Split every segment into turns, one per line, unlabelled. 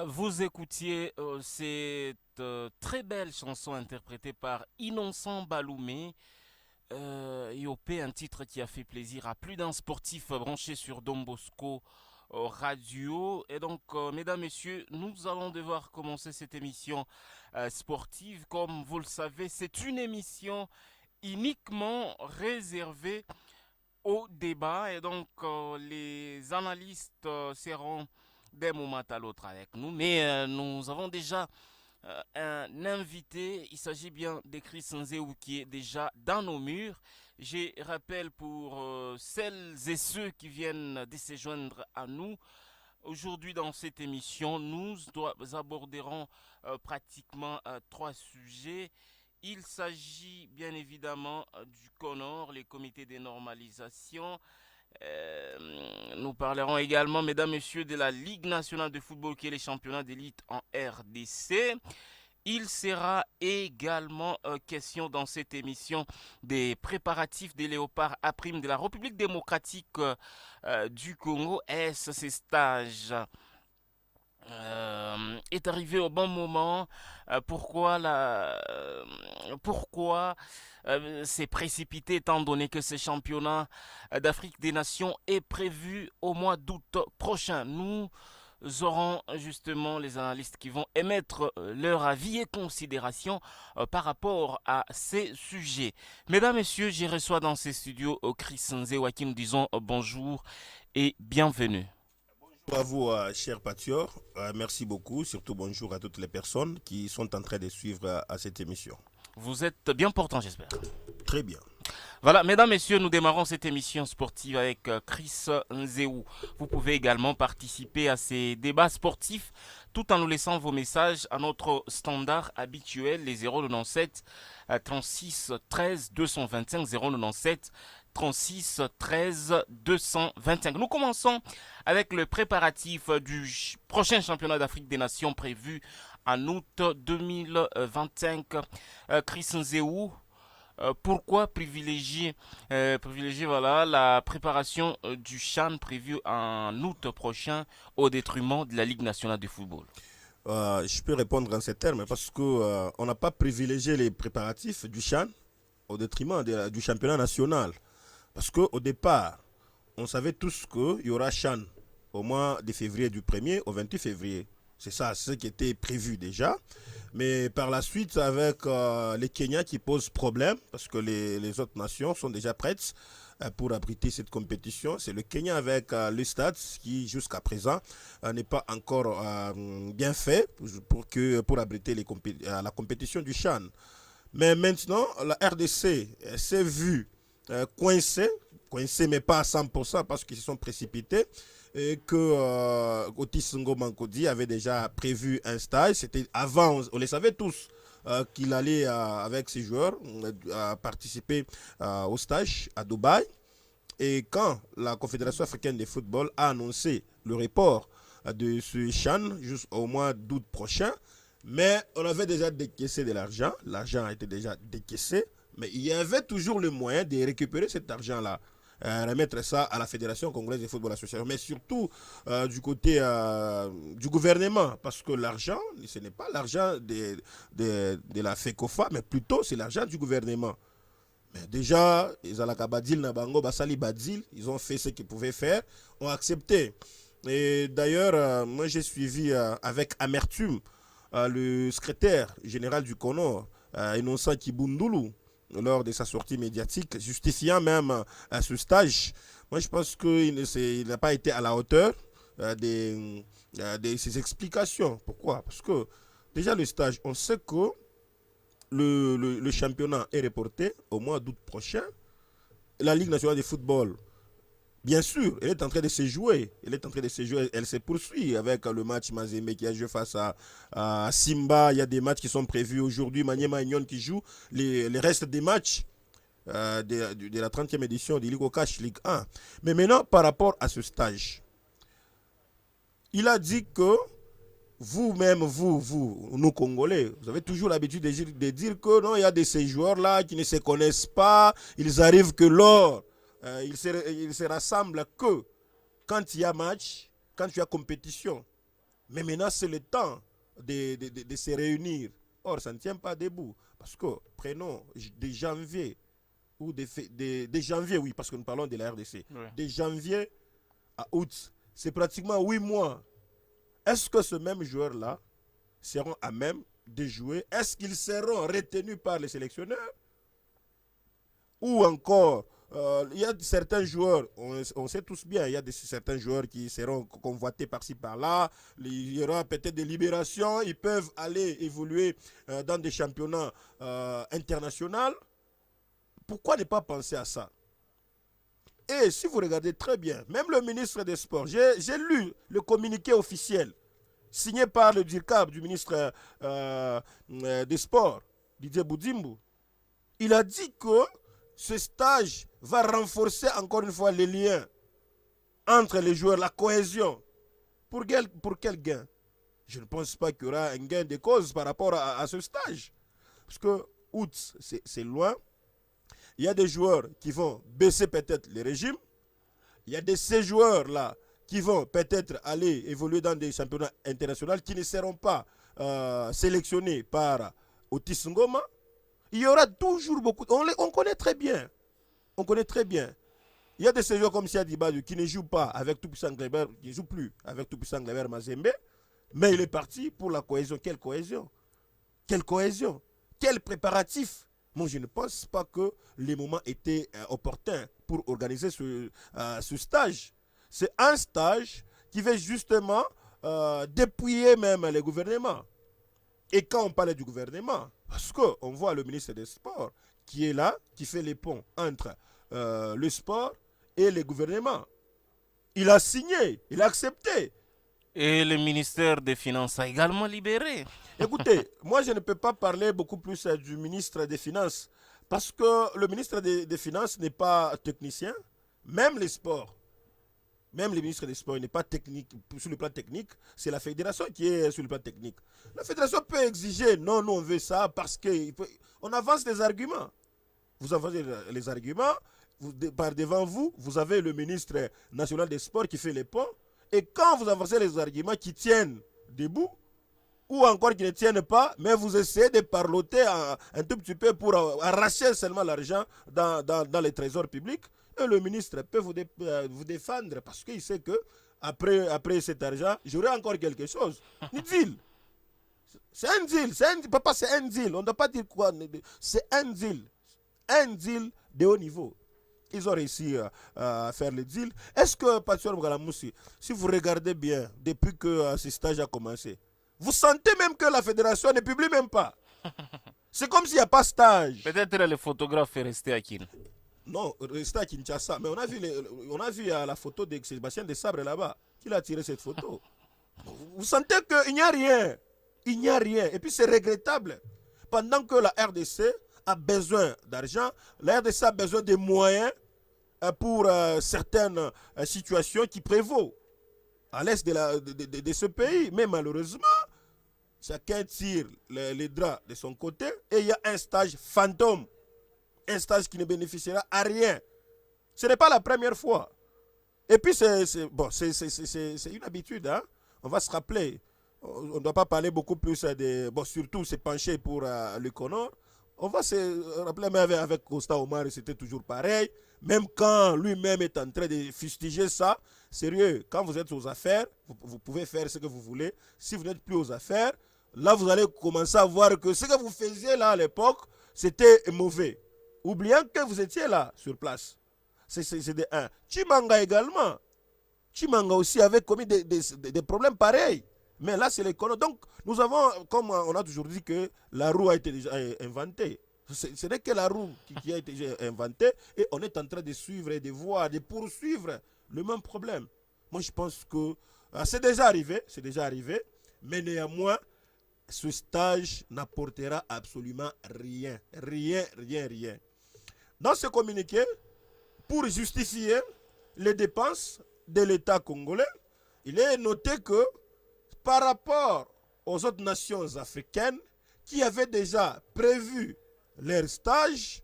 Vous écoutiez cette très belle chanson interprétée par Innocent Baloumé, IOP, un titre qui a fait plaisir à plus d'un sportif branché sur Don Bosco Radio. Et donc, mesdames, messieurs, nous allons devoir commencer cette émission sportive. Comme vous le savez, c'est une émission uniquement réservée au débat et donc les analystes seront d'un moment à l'autre avec nous. Mais nous avons déjà un invité. Il s'agit bien de Chris Nzéou qui est déjà dans nos murs. Je rappelle pour celles et ceux qui viennent de se joindre à nous. Aujourd'hui, dans cette émission, nous aborderons pratiquement trois sujets. Il s'agit bien évidemment du CONOR, les comités de normalisation. Nous parlerons également, mesdames, messieurs, de la Ligue nationale de football qui est les championnats d'élite en RDC. Il sera également question dans cette émission des préparatifs des léopards à prime de la République démocratique du Congo. Est-ce ces stages est arrivé au bon moment. Pourquoi c'est précipité étant donné que ce championnat d'Afrique des Nations est prévu au mois d'août prochain. Nous aurons justement les analystes qui vont émettre leur avis et considérations par rapport à ces sujets. Mesdames, Messieurs, j'y reçois dans ces studios Chris Nzewa qui nous disons bonjour et bienvenue.
Bonjour à vous, cher Patior. Merci beaucoup. Surtout bonjour à toutes les personnes qui sont en train de suivre à cette émission.
Vous êtes bien portant, j'espère.
Très bien.
Voilà, mesdames, messieurs, nous démarrons cette émission sportive avec Chris Nzéou. Vous pouvez également participer à ces débats sportifs tout en nous laissant vos messages à notre standard habituel, les 097 36 13 225 097 36 13 225. Nous commençons avec le préparatif du prochain championnat d'Afrique des Nations prévu en août 2025. Chris Nzéou, pourquoi privilégier voilà, la préparation du CHAN prévu en août prochain au détriment de la Ligue nationale de football?
Je peux répondre en ces termes parce que on n'a pas privilégié les préparatifs du CHAN au détriment du championnat national. Parce qu'au départ, on savait tous qu'il y aura CHAN au mois de février du 1er au 28 février. C'est ça, ce qui était prévu déjà. Mais par la suite, avec les Kenyans qui posent problème, parce que les autres nations sont déjà prêtes pour abriter cette compétition. C'est le Kenya avec le stade qui, jusqu'à présent, n'est pas encore bien fait pour abriter la compétition du CHAN. Mais maintenant, la RDC s'est vue coincée mais pas à 100% parce qu'ils se sont précipités et que Otis Ngomankodi avait déjà prévu un stage. C'était avant, on le savait tous, qu'il allait avec ses joueurs participer au stage à Dubaï. Et quand la Confédération africaine de football a annoncé le report de ce CHAN jusqu'au mois d'août prochain, mais on avait déjà décaissé de l'argent, l'argent a été déjà décaissé, mais il y avait toujours le moyen de récupérer cet argent-là. Remettre ça à la Fédération congolaise de football association, mais surtout du côté du gouvernement, parce que l'argent, ce n'est pas l'argent de la FECOFA, mais plutôt c'est l'argent du gouvernement. Mais déjà, ils ont fait ce qu'ils pouvaient faire, ont accepté. Et d'ailleurs, moi j'ai suivi avec amertume le secrétaire général du CONOR, Innocent Kibundulu, lors de sa sortie médiatique, justifiant même ce stage. Moi, je pense qu'il n'a pas été à la hauteur de ses explications. Pourquoi? Parce que déjà, le stage, on sait que le championnat est reporté au mois d'août prochain. La Ligue nationale de football, bien sûr, elle est en train de se jouer. Elle est en train de se jouer. Elle se poursuit avec le match Mazembe qui a joué face à Simba. Il y a des matchs qui sont prévus aujourd'hui. Maniema Union qui joue les restes des matchs de la 30e édition de Ligue Cash Ligue 1. Mais maintenant, par rapport à ce stage, il a dit que vous-même, nous Congolais, vous avez toujours l'habitude de dire que non, il y a de ces joueurs-là qui ne se connaissent pas. Ils arrivent que lors, ils se rassemblent que quand il y a match, quand il y a compétition. Mais maintenant, c'est le temps de se réunir. Or, ça ne tient pas debout. Parce que, prenons de janvier, ou de janvier, oui, parce que nous parlons de la RDC,
Ouais.
de janvier à août, c'est pratiquement 8 mois. Est-ce que ce même joueur-là seront à même de jouer? Est-ce qu'ils seront retenus par les sélectionneurs? Ou encore, il y a certains joueurs, on sait tous bien, il y a certains joueurs qui seront convoités par-ci par-là, il y aura peut-être des libérations, ils peuvent aller évoluer dans des championnats internationaux. Pourquoi ne pas penser à ça? Et si vous regardez très bien, même le ministre des Sports, j'ai lu le communiqué officiel signé par le DIRCAB du ministre des Sports, Didier Boudimbo. Il a dit que ce stage va renforcer encore une fois les liens entre les joueurs, la cohésion. Pour quel gain? Je ne pense pas qu'il y aura un gain de cause par rapport à ce stage. Parce que août, c'est loin. Il y a des joueurs qui vont baisser peut-être le régime. Il y a de ces joueurs-là qui vont peut-être aller évoluer dans des championnats internationaux qui ne seront pas sélectionnés par Otis Ngoma. Il y aura toujours beaucoup. On connaît très bien. On connaît très bien. Il y a des joueurs comme Siad Ibadou qui ne jouent pas avec Tout-Puissant Gleber, qui ne joue plus avec Tout-Puissant Gleber Mazembe, mais il est parti pour la cohésion. Quelle cohésion? Quelle cohésion? Quel préparatif? Moi, je ne pense pas que les moments étaient opportuns pour organiser ce stage. C'est un stage qui va justement dépouiller même les gouvernements. Et quand on parle du gouvernement, parce qu'on voit le ministre des Sports qui est là, qui fait les ponts entre le sport et les gouvernements. Il a signé, il a accepté.
Et le ministère des Finances a également libéré.
Écoutez, moi je ne peux pas parler beaucoup plus du ministre des Finances parce que le ministre des Finances n'est pas technicien, même les sports. Même le ministre des Sports n'est pas technique sur le plan technique, c'est la fédération qui est sur le plan technique. La fédération peut exiger, non, nous on veut ça parce qu'on avance des arguments. Vous avancez les arguments, par devant vous, vous avez le ministre national des Sports qui fait les ponts, et quand vous avancez les arguments qui tiennent debout, ou encore qui ne tiennent pas, mais vous essayez de parloter un tout petit peu pour arracher seulement l'argent dans les trésors publics, et le ministre peut vous défendre parce qu'il sait que après cet argent, j'aurai encore quelque chose. Un deal. C'est un deal. Papa, c'est un deal. On ne doit pas dire quoi. C'est un deal. Un deal de haut niveau. Ils ont réussi à faire le deal. Est-ce que, Pasteur Mugalamoussi, si vous regardez bien, depuis que ce stage a commencé, vous sentez même que la fédération ne publie même pas? C'est comme s'il n'y a pas stage.
Peut-être le photographe est resté à Kin.
Non, resté à Kinshasa. Mais on a vu la photo de Sébastien Desabre là-bas. Qui a tiré cette photo? Vous sentez qu'il n'y a rien. Il n'y a rien. Et puis c'est regrettable. Pendant que la RDC a besoin d'argent, la RDC a besoin de moyens pour certaines situations qui prévaut à l'est de ce pays. Mais malheureusement, chacun tire les draps de son côté et il y a un stage fantôme. Un stage qui ne bénéficiera à rien. Ce n'est pas la première fois. Et puis c'est une habitude. Hein? On va se rappeler. On ne doit pas parler beaucoup plus de... Bon, surtout se pencher pour le Conor. On va se rappeler, mais avec Costa Omar, c'était toujours pareil. Même quand lui-même est en train de fustiger ça, sérieux, quand vous êtes aux affaires, vous pouvez faire ce que vous voulez. Si vous n'êtes plus aux affaires, là, vous allez commencer à voir que ce que vous faisiez là à l'époque, c'était mauvais. Oubliant que vous étiez là, sur place. C'est de un. Chimanga également. Chimanga aussi avait commis des problèmes pareils. Mais là, c'est l'économie. Donc, nous avons, comme on a toujours dit, que la roue a été déjà inventée. Ce n'est que la roue qui a été inventée et on est en train de suivre et de voir, de poursuivre le même problème. Moi, je pense que c'est déjà arrivé, mais néanmoins, ce stage n'apportera absolument rien. Rien. Dans ce communiqué, pour justifier les dépenses de l'État congolais, il est noté que par rapport aux autres nations africaines qui avaient déjà prévu leur stage,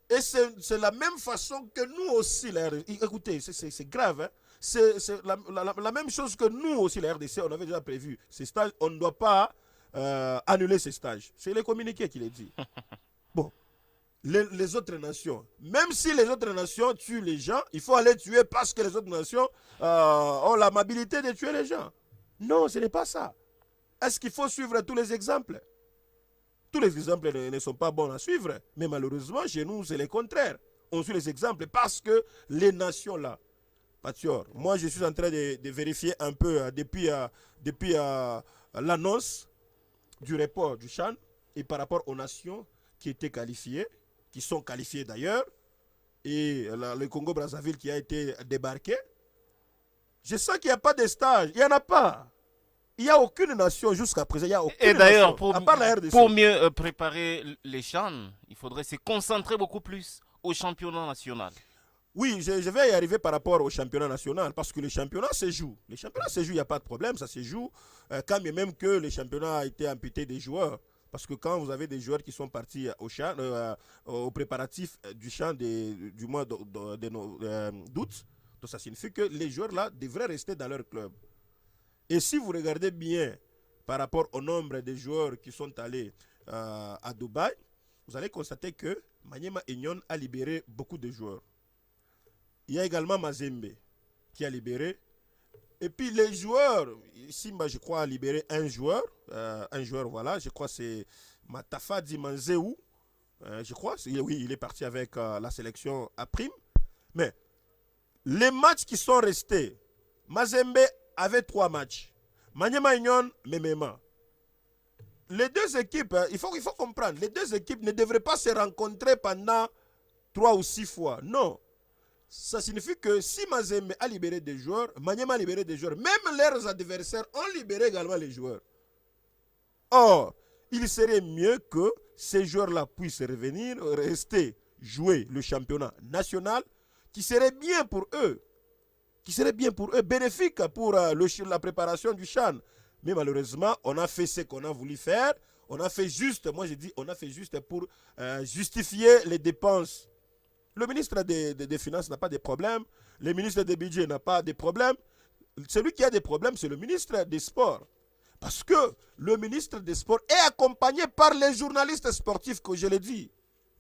et c'est la même façon que nous aussi. Écoutez, c'est grave. Hein? c'est la même chose que nous aussi, la RDC, on avait déjà prévu. Ces stages, on ne doit pas annuler ces stages. C'est les communiqués qui les dit. Bon, les autres nations, même si les autres nations tuent les gens, il faut aller tuer parce que les autres nations ont l'amabilité de tuer les gens. Non, ce n'est pas ça. Est-ce qu'il faut suivre tous les exemples? Tous les exemples ne sont pas bons à suivre, mais malheureusement, chez nous, c'est le contraire. On suit les exemples parce que les nations là, Patior, moi je suis en train de vérifier un peu depuis l'annonce du report du CHAN et par rapport aux nations qui étaient qualifiées, qui sont qualifiées d'ailleurs, et le Congo-Brazzaville qui a été débarqué. Je sens qu'il n'y a pas de stage, il n'y en a pas. Il n'y a aucune nation jusqu'à présent. Il y a aucune
Et d'ailleurs,
nation, à part la RDC.
pour mieux préparer les CHAN, il faudrait se concentrer beaucoup plus au championnat national.
Oui, je vais y arriver par rapport au championnat national, parce que le championnat se joue. Le championnat se joue, il n'y a pas de problème, ça se joue, quand bien même que le championnat a été amputé des joueurs. Parce que quand vous avez des joueurs qui sont partis au préparatif du CHAN du mois d'août, donc ça signifie que les joueurs là devraient rester dans leur club. Et si vous regardez bien par rapport au nombre de joueurs qui sont allés à Dubaï, vous allez constater que Maniema Union a libéré beaucoup de joueurs. Il y a également Mazembe qui a libéré. Et puis les joueurs, Simba je crois a libéré un joueur voilà, je crois c'est Matafa Dimanzeu, je crois, oui il est parti avec la sélection à prime. Mais les matchs qui sont restés, Mazembe avait 3 matchs. Maniema Union, Memema. Les deux équipes, il faut comprendre, les deux équipes ne devraient pas se rencontrer pendant 3 ou 6 fois. Non. Ça signifie que si Mazembe a libéré des joueurs, Maniema a libéré des joueurs, même leurs adversaires ont libéré également les joueurs. Or, il serait mieux que ces joueurs-là puissent revenir, rester, jouer le championnat national, qui serait bien pour eux. Bénéfique pour la préparation du CHAN. Mais malheureusement, on a fait ce qu'on a voulu faire. On a fait juste, moi je dis, on a fait juste pour justifier les dépenses. Le ministre des Finances n'a pas de problème. Le ministre des Budgets n'a pas de problème. Celui qui a des problèmes, c'est le ministre des Sports. Parce que le ministre des Sports est accompagné par les journalistes sportifs, que je l'ai dit.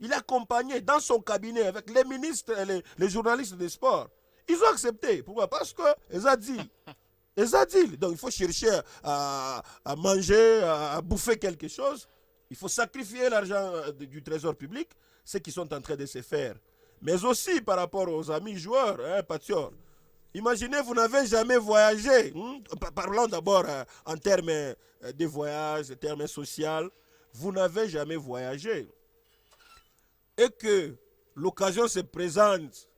Il est accompagné dans son cabinet avec les ministres et les journalistes des sports. Ils ont accepté. Pourquoi? Parce que ils ont dit. Donc il faut chercher à manger, à bouffer quelque chose. Il faut sacrifier l'argent du trésor public, ce qu'ils sont en train de se faire. Mais aussi par rapport aux amis joueurs, Patior. Imaginez, vous n'avez jamais voyagé. Parlons d'abord en termes de voyage, en termes sociaux. Vous n'avez jamais voyagé. Et que l'occasion se présente,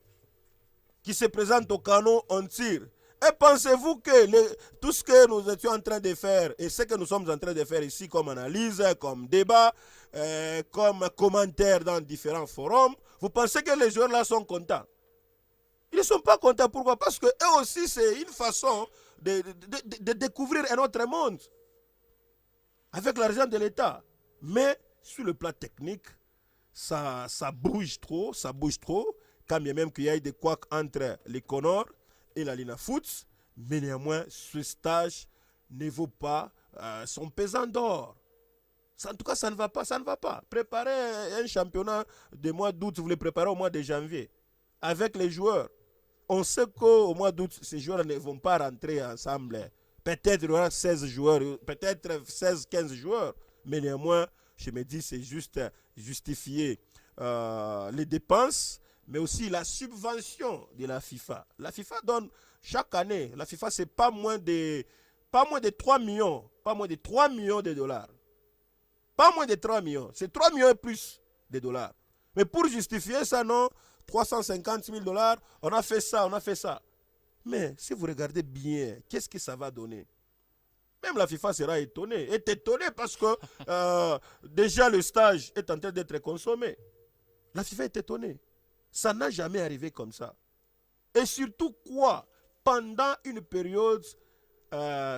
qui se présente au canon, on tire. Et pensez-vous que tout ce que nous étions en train de faire et ce que nous sommes en train de faire ici comme analyse, comme débat, comme commentaire dans différents forums, vous pensez que les joueurs là sont contents? Ils ne sont pas contents. Pourquoi? Parce que eux aussi, c'est une façon de découvrir un autre monde avec l'argent de l'État. Mais sur le plan technique, ça bouge trop, quand bien même qu'il y ait des couacs entre les Conors et la Lina Foot, mais néanmoins, ce stage ne vaut pas son pesant d'or. En tout cas, ça ne va pas. Préparer un championnat de mois d'août, vous le préparez au mois de janvier, avec les joueurs. On sait qu'au mois d'août, ces joueurs ne vont pas rentrer ensemble. Peut-être il y aura 16 joueurs, peut-être 16-15 joueurs, mais néanmoins, je me dis, c'est juste justifier les dépenses, mais aussi la subvention de la FIFA. La FIFA donne chaque année, la FIFA, c'est pas moins de 3 millions, pas moins de 3 millions de dollars. Pas moins de 3 millions, c'est 3 millions et plus de dollars. Mais pour justifier ça, non, 350 000 dollars, on a fait ça. Mais si vous regardez bien, qu'est-ce que ça va donner? Même la FIFA sera étonnée. Est étonnée parce que déjà le stage est en train d'être consommé. La FIFA est étonnée. Ça n'a jamais arrivé comme ça. Et surtout quoi? Pendant une période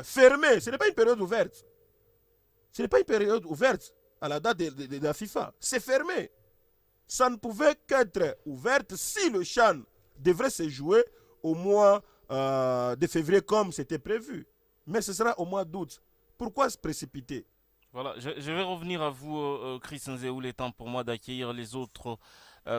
fermée. Ce n'est pas une période ouverte. Ce n'est pas une période ouverte à la date de la FIFA. C'est fermé. Ça ne pouvait qu'être ouverte si le CHAN devrait se jouer au mois de février comme c'était prévu. Mais ce sera au mois d'août. Pourquoi se précipiter?
Voilà, je vais revenir à vous, Chris Nzéoul. Il est temps pour moi d'accueillir les autres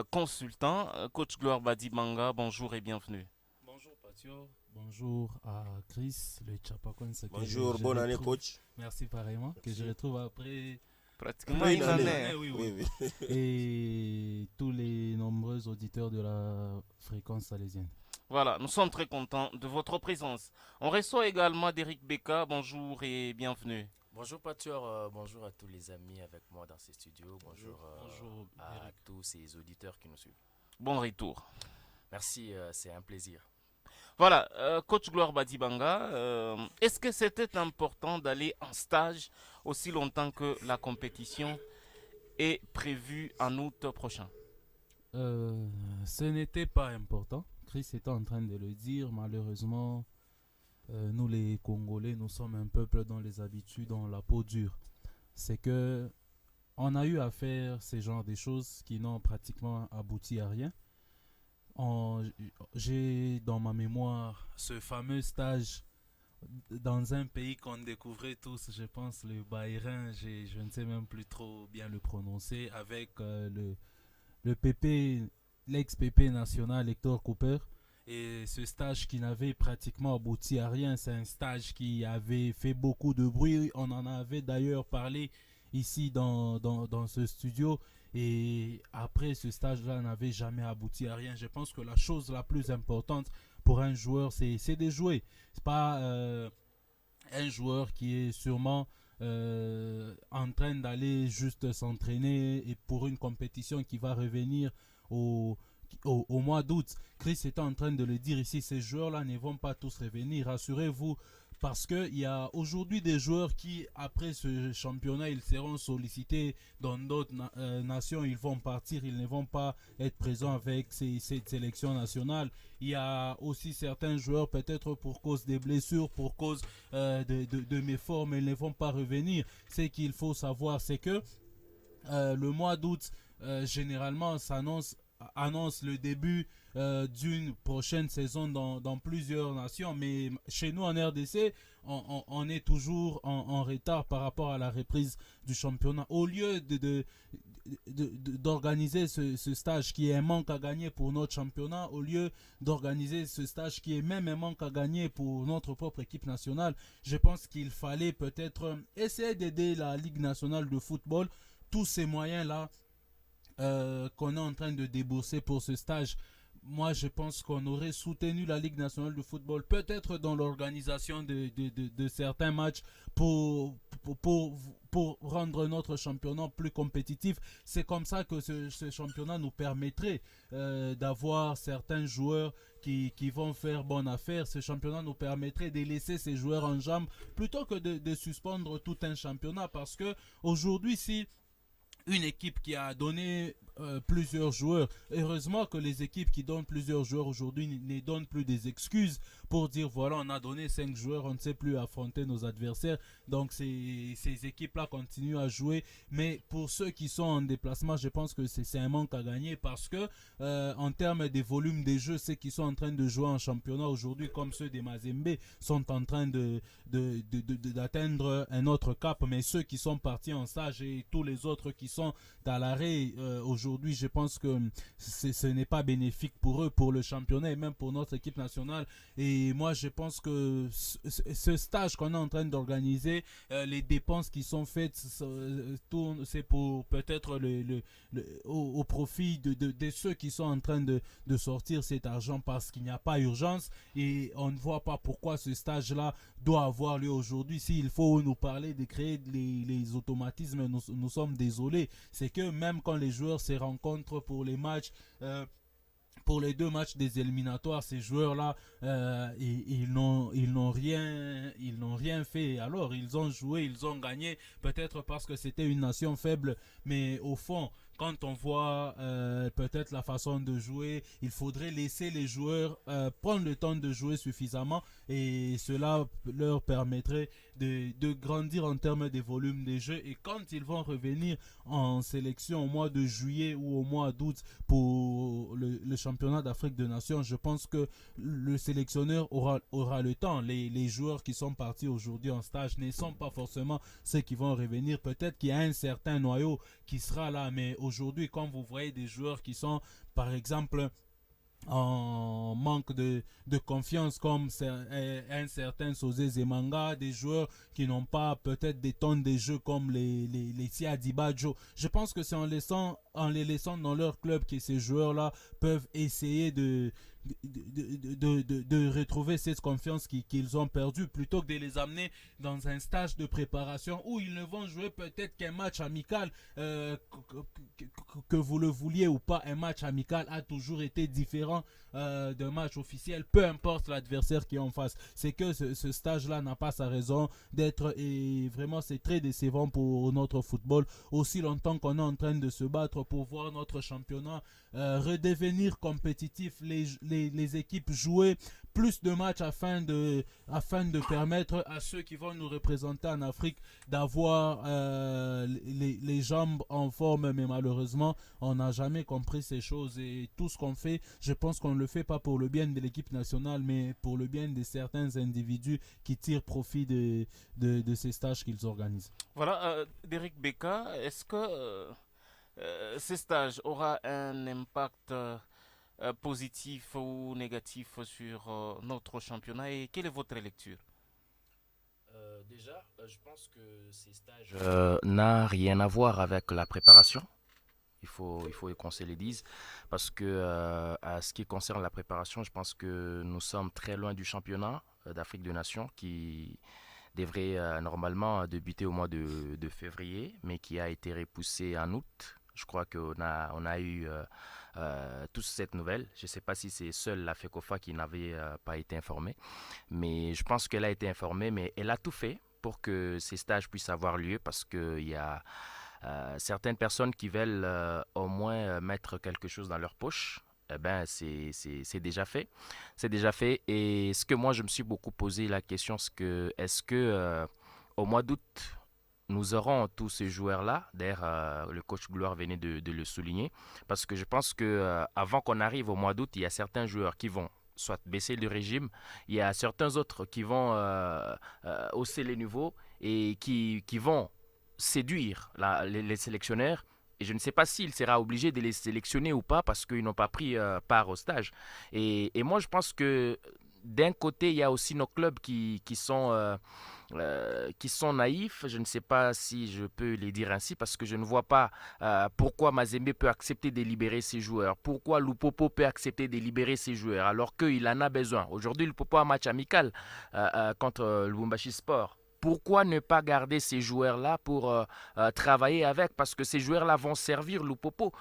consultants. Coach Gloire Badibanga, bonjour et bienvenue.
Bonjour Patio, bonjour à Chris, le Chapaconse.
Bonjour, bonne année coach.
Merci pareillement, que je retrouve après
Pratiquement une année.
oui. Et tous les nombreux auditeurs de la fréquence salésienne.
Voilà, nous sommes très contents de votre présence. On reçoit également Derek Beka, bonjour et bienvenue.
Bonjour Patueur, bonjour à tous les amis avec moi dans ces studios, bonjour,
Bonjour,
à
Eric.
tous ces auditeurs qui nous suivent.
Bon retour.
Merci, c'est un plaisir.
Voilà, coach Gloire Badibanga, est-ce que c'était important d'aller en stage aussi longtemps que la compétition est prévue en août prochain?
Ce n'était pas important. Chris était en train de le dire. Malheureusement, nous les Congolais, nous sommes un peuple dont les habitudes ont la peau dure. C'est que on a eu à faire ce genre de choses qui n'ont pratiquement abouti à rien. J'ai dans ma mémoire ce fameux stage dans un pays qu'on découvrait tous, je pense, le Bahreïn, je ne sais même plus trop bien le prononcer, avec le PP, l'ex-PP national Hector Cooper. Et ce stage qui n'avait pratiquement abouti à rien, c'est un stage qui avait fait beaucoup de bruit. On en avait d'ailleurs parlé ici dans ce studio. Et après, ce stage-là n'avait jamais abouti à rien. Je pense que la chose la plus importante pour un joueur, c'est de jouer. C'est pas un joueur qui est sûrement en train d'aller juste s'entraîner et pour une compétition qui va revenir au mois d'août. Chris était en train de le dire ici, ces joueurs-là ne vont pas tous revenir, rassurez-vous, parce qu'il y a aujourd'hui des joueurs qui, après ce championnat, ils seront sollicités dans d'autres nations, ils vont partir, ils ne vont pas être présents avec cette sélection nationale. Il y a aussi certains joueurs, peut-être pour cause des blessures, pour cause de méforts, mais ils ne vont pas revenir. Ce qu'il faut savoir, c'est que le mois d'août, généralement, annonce le début d'une prochaine saison dans plusieurs nations, mais chez nous en RDC on est toujours en retard par rapport à la reprise du championnat. Au lieu d'organiser ce stage qui est un manque à gagner pour notre championnat, au lieu d'organiser ce stage qui est même un manque à gagner pour notre propre équipe nationale, je pense qu'il fallait peut-être essayer d'aider la Ligue nationale de football. Tous ces moyens là qu'on est en train de débourser pour ce stage, moi je pense qu'on aurait soutenu la Ligue nationale de football, peut-être dans l'organisation de certains matchs pour rendre notre championnat plus compétitif. C'est comme ça que ce championnat nous permettrait d'avoir certains joueurs qui vont faire bonne affaire. Ce championnat nous permettrait de laisser ces joueurs en jambes plutôt que de suspendre tout un championnat, parce que aujourd'hui, si une équipe qui a donné plusieurs joueurs, heureusement que les équipes qui donnent plusieurs joueurs aujourd'hui ne donnent plus des excuses pour dire voilà, on a donné 5 joueurs, on ne sait plus affronter nos adversaires. Donc ces équipes là continuent à jouer, mais pour ceux qui sont en déplacement, je pense que c'est un manque à gagner, parce que en termes de volume des jeux, ceux qui sont en train de jouer en championnat aujourd'hui, comme ceux des Mazembe, sont en train d'atteindre un autre cap, mais ceux qui sont partis en stage et tous les autres qui sont à l'arrêt aujourd'hui, je pense que ce n'est pas bénéfique pour eux, pour le championnat et même pour notre équipe nationale. Et moi je pense que ce stage qu'on est en train d'organiser, les dépenses qui sont faites, c'est pour peut-être au profit de ceux qui sont en train de sortir cet argent, parce qu'il n'y a pas urgence et on ne voit pas pourquoi ce stage là doit avoir lieu aujourd'hui. S'il faut nous parler de créer les automatismes, nous sommes désolés. C'est que même quand les joueurs se rencontrent pour les matchs, pour les 2 matchs des éliminatoires, ces joueurs-là, ils n'ont rien fait. Alors, ils ont joué, ils ont gagné, peut-être parce que c'était une nation faible, mais au fond, quand on voit peut-être la façon de jouer, il faudrait laisser les joueurs prendre le temps de jouer suffisamment et cela leur permettrait de grandir en termes de volume des jeux. Et quand ils vont revenir en sélection au mois de juillet ou au mois d'août pour le championnat d'Afrique des Nations, je pense que le sélectionneur aura le temps. Les joueurs qui sont partis aujourd'hui en stage ne sont pas forcément ceux qui vont revenir. Peut-être qu'il y a un certain noyau qui sera là, mais aujourd'hui, quand vous voyez des joueurs qui sont, par exemple, en manque de confiance comme un certain Sosé Zemanga, des joueurs qui n'ont pas peut-être des tonnes de jeux comme les Siadi Badjo. Je pense que c'est en les laissant dans leur club que ces joueurs-là peuvent essayer de retrouver cette confiance qu'ils ont perdue plutôt que de les amener dans un stage de préparation où ils ne vont jouer peut-être qu'un match amical, que vous le vouliez ou pas. Un match amical a toujours été différent d'un match officiel, peu importe l'adversaire qui est en face. C'est que ce stage-là n'a pas sa raison d'être et vraiment c'est très décevant pour notre football. Aussi longtemps qu'on est en train de se battre pour voir notre championnat redevenir compétitif, les équipes jouer plus de matchs afin de permettre à ceux qui vont nous représenter en Afrique d'avoir les jambes en forme, mais malheureusement on n'a jamais compris ces choses et tout ce qu'on fait, je pense qu'on ne le fait pas pour le bien de l'équipe nationale mais pour le bien de certains individus qui tirent profit de ces stages qu'ils organisent.
Voilà, Derek Beka, est-ce que ces stages aura un impact positif ou négatif sur notre championnat et quelle est votre lecture?
Déjà, je pense que ces stages n'a rien à voir avec la préparation. Il faut qu'on se le dise. Parce que, à ce qui concerne la préparation, je pense que nous sommes très loin du championnat d'Afrique des Nations qui devrait normalement débuter au mois de février, mais qui a été repoussé en août. Je crois qu'on a eu tous cette nouvelle. Je ne sais pas si c'est seule la FECOFA qui n'avait pas été informée, mais je pense qu'elle a été informée, mais elle a tout fait pour que ces stages puissent avoir lieu parce qu'il y a certaines personnes qui veulent au moins mettre quelque chose dans leur poche. Eh ben, c'est déjà fait. C'est déjà fait. Et ce que moi, je me suis beaucoup posé la question, c'est que est-ce que au mois d'août, nous aurons tous ces joueurs-là. D'ailleurs, le coach Gloire venait de le souligner. Parce que je pense que avant qu'on arrive au mois d'août, il y a certains joueurs qui vont soit baisser le régime, il y a certains autres qui vont hausser les niveaux et qui vont séduire les sélectionneurs. Et je ne sais pas s'il sera obligé de les sélectionner ou pas parce qu'ils n'ont pas pris part au stage. Et moi, je pense que d'un côté, il y a aussi nos clubs qui sont naïfs. Je ne sais pas si je peux les dire ainsi parce que je ne vois pas pourquoi Mazembe peut accepter de libérer ses joueurs. Pourquoi Lupopo peut accepter de libérer ses joueurs alors qu'il en a besoin. Aujourd'hui, Lupopo a un match amical contre Lubumbashi Sport. Pourquoi ne pas garder ces joueurs-là pour travailler avec? Parce que ces joueurs-là vont servir Lupopo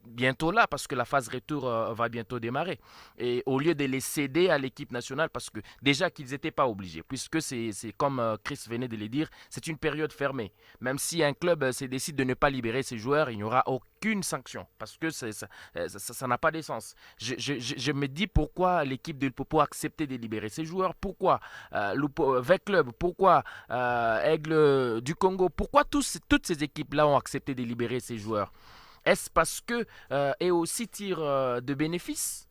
bientôt là, parce que la phase retour va bientôt démarrer. Et au lieu de les céder à l'équipe nationale, parce que déjà qu'ils n'étaient pas obligés, puisque c'est comme Chris venait de le dire, c'est une période fermée. Même si un club se décide de ne pas libérer ses joueurs, il n'y aura aucune sanction, parce que ça n'a pas de sens. Je me dis pourquoi l'équipe de Lupopo a accepté de libérer ses joueurs, pourquoi Vec Club, pourquoi Aigle du Congo, pourquoi toutes ces équipes-là ont accepté de libérer ces joueurs? Est-ce parce que et aussi tirent de bénéfices?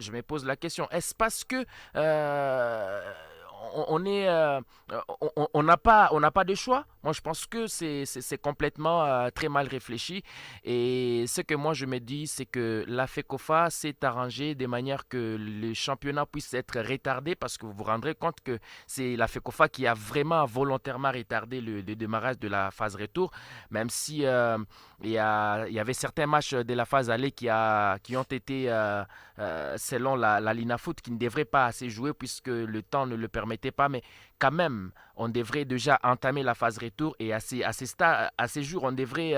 Je me pose la question. Est-ce parce que on n'a pas de choix? Moi, je pense que c'est complètement très mal réfléchi. Et ce que moi, je me dis, c'est que la FECOFA s'est arrangée de manière que le championnat puisse être retardé parce que vous vous rendrez compte que c'est la FECOFA qui a vraiment volontairement retardé le démarrage de la phase retour, même si il y avait certains matchs de la phase aller qui ont été, selon la Linafoot, qui ne devraient pas assez jouer puisque le temps ne le permettait pas. Mais quand même, on devrait déjà entamer la phase retour et à ces jours, on devrait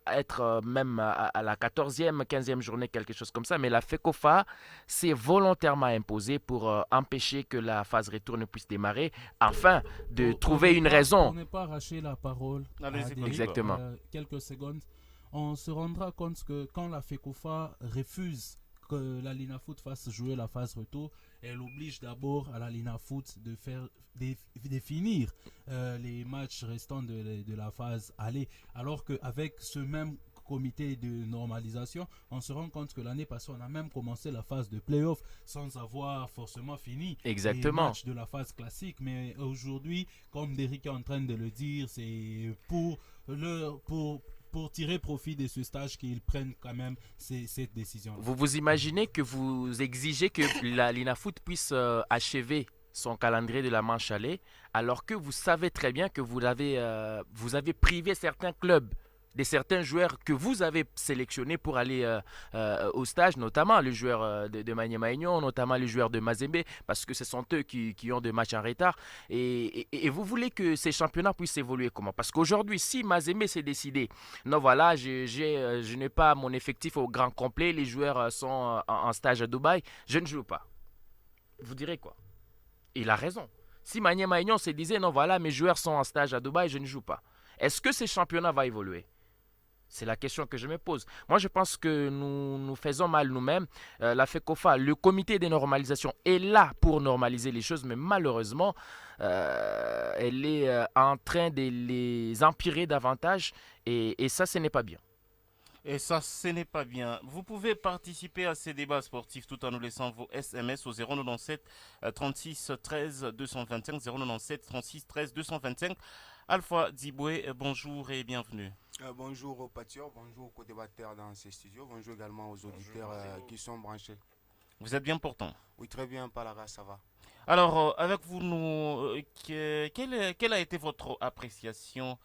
être même à la 14e, 15e journée, quelque chose comme ça. Mais la FECOFA s'est volontairement imposée pour empêcher que la phase retour ne puisse démarrer, afin de trouver une raison.
Pour ne pas arracher la parole,
Allez-y,
Derek,
exactement.
quelques secondes. on se rendra compte que quand la FECOFA refuse que la Linafoot fasse jouer la phase retour, elle oblige d'abord à la Linafoot de définir les matchs restants de la phase aller, alors qu'avec ce même comité de normalisation, on se rend compte que l'année passée, on a même commencé la phase de play-off sans avoir forcément fini les matchs de la phase classique. Mais aujourd'hui, comme Derrick est en train de le dire, c'est pour tirer profit de ce stage qu'ils prennent quand même cette décision.
Vous imaginez que vous exigez que la Linafoot puisse achever son calendrier de la manche aller, alors que vous savez très bien que vous avez privé certains clubs de certains joueurs que vous avez sélectionnés pour aller au stage, notamment les joueurs de Maniema Union, notamment les joueurs de Mazembe, parce que ce sont eux qui ont des matchs en retard. Et vous voulez que ces championnats puissent évoluer comment? Parce qu'aujourd'hui, si Mazembe s'est décidé, non voilà, je n'ai pas mon effectif au grand complet, les joueurs sont en stage à Dubaï, je ne joue pas. Vous direz quoi? Il a raison. Si Maniema Union se disait, non voilà, mes joueurs sont en stage à Dubaï, je ne joue pas. Est-ce que ces championnats vont évoluer? C'est la question que je me pose. Moi, je pense que nous faisons mal nous-mêmes. La FECOFA, le comité de normalisation, est là pour normaliser les choses, mais malheureusement, elle est en train de les empirer davantage et ça, ce n'est pas bien.
Et ça, ce n'est pas bien. Vous pouvez participer à ces débats sportifs tout en nous laissant vos SMS au 097 36 13 225, 097 36 13 225. Alpha Diboué, bonjour et bienvenue.
Bonjour aux pâtilleurs, bonjour aux co-débatteurs dans ces studios, bonjour également aux auditeurs qui sont branchés.
Vous êtes bien portant?
Oui, très bien, Palaga, ça va.
Alors, avec vous, quelle a été votre appréciation